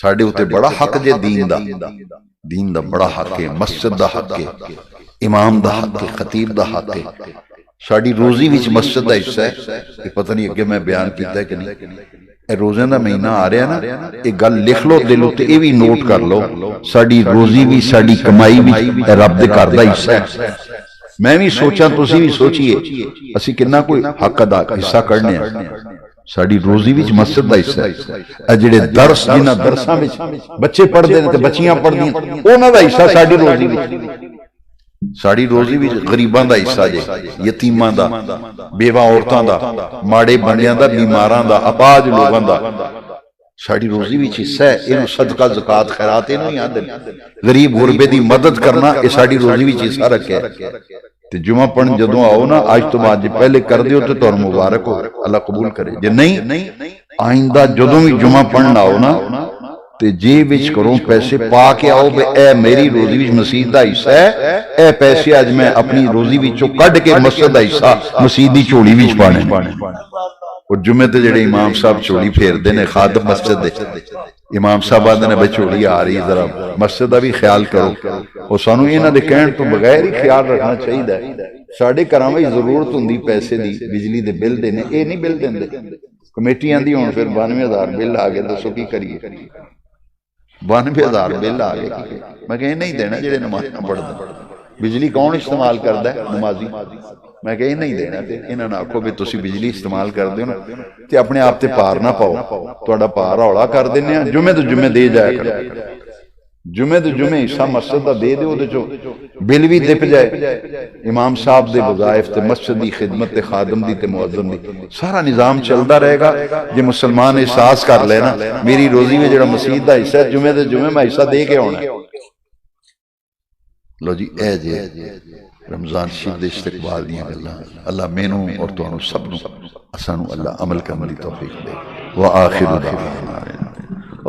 ਸਾਡੇ ਉੱਤੇ ਬੜਾ ਹੱਕ ਜੇ دین دا بڑا حق ہے، مسجد دا حق ہے، امام دا حق ہے، خطیب دا حق ہے. ساڑی روزی وچ مسجد دا حصہ ہے. یہ پتہ نہیں اگے میں بیان کیتا ہے کہ نہیں. اے روزے دا مہینہ آ رہا ہے نا، ایک گل لکھ لو دل تے، اے بھی نوٹ کر لو. ساڑی روزی بھی، ساڑی کمائی بھی اے رب دے گھر دا حصہ ہے. میں بھی سوچاں، تسی بھی سوچیے اسی کنا کوئی حق ادا حصہ کرنے ہیں. ساڑی روزی وچ مسجد دا حصہ ہے. اے جڑے درس جنہاں درساں وچ بچے پڑھ دے تے بچیاں پڑھ دیاں، انہاں دا حصہ ساڑی روزی وچ. ساڑی روزی وچ غریباں دا حصہ جے، یتیماں دا، بیوہ عورتاں دا، ماڑے بندیاں دا، بیماراں دا، اپاہج لوگاں دا ساڑی روزی وچ حصہ ہے. اینو صدقہ زکات خیرات اینو ہی آندے. غریب غربے دی مدد کرنا اے ساڑی روزی وچ حصہ رکھے. تے جمعہ پڑھن جدوں آؤ نا آج تو بعد جے پہلے کر دیو تے تہاڈا مبارک ہو، اللہ قبول کرے. جے نہیں آئندہ جدوں بھی جمعہ پڑھن آؤ نا تے جیب وچ کرو پیسے پا کے آؤ بے اے میری روزی وچ مسجد دا حصہ ہے، اے پیسے اج میں اپنی روزی وچوں کڈ کے مسجد دا حصہ مسجد دی چوڑی وچ پانے. اور جمعے تے جڑے امام صاحب چوڑی پھیر دے نے خادم مسجد دے، امام صاحب آدھے نے بھئی چوڑی آ رہی ذرا مسجد دا بھی خیال کرو. اور سانو انہاں دے کہن تو بغیر ہی خیال رکھنا چاہیے. ساڈے گھراں وچ ضرورت ہوندی پیسے دی، بجلی دے بل دینے، اے نہیں بل دیندے. کمیٹی آندی ہن پھر 92,000 بل آ گئے، دسو کی کریے. 92,000 بل آ گئے. میں کہیں نہیں دینا جڑے نماز نہ پڑھدے. بجلی کون استعمال کردا ہے؟ نمازی. میں کہیں نہیں دینا. تے انہاں نوں آکھو بھی تسی بجلی استعمال کردے ہو نا تے اپنے آپ تے پار نہ پاؤ، تہاڈا پار ہولا کر دینے ہاں. جمعے تو جمعے دے جایا کرو. جمعے تو جمعے حصہ مسجد دا دے دیو، چو بل بھی دپ جائے. امام صاحب دے وظائف تے مسجد دی خدمت تے خادم دی تے مؤذن دی سارا نظام چلدا رہے گا. جے مسلمان احساس کر لینا میری روزی میں جڑا مسجد دا حصہ ہے، جمعے تے جمعے میں حصہ دے کے ہونا. لو جی اے جے رمضان شریف دے استقبال دیاں گلاں. اللہ مینوں اور تانوں سب نوں اسانوں اللہ عمل کرن دی توفیق دے. وآخر دعوانا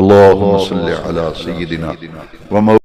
اللهم صل على سيدنا ومولانا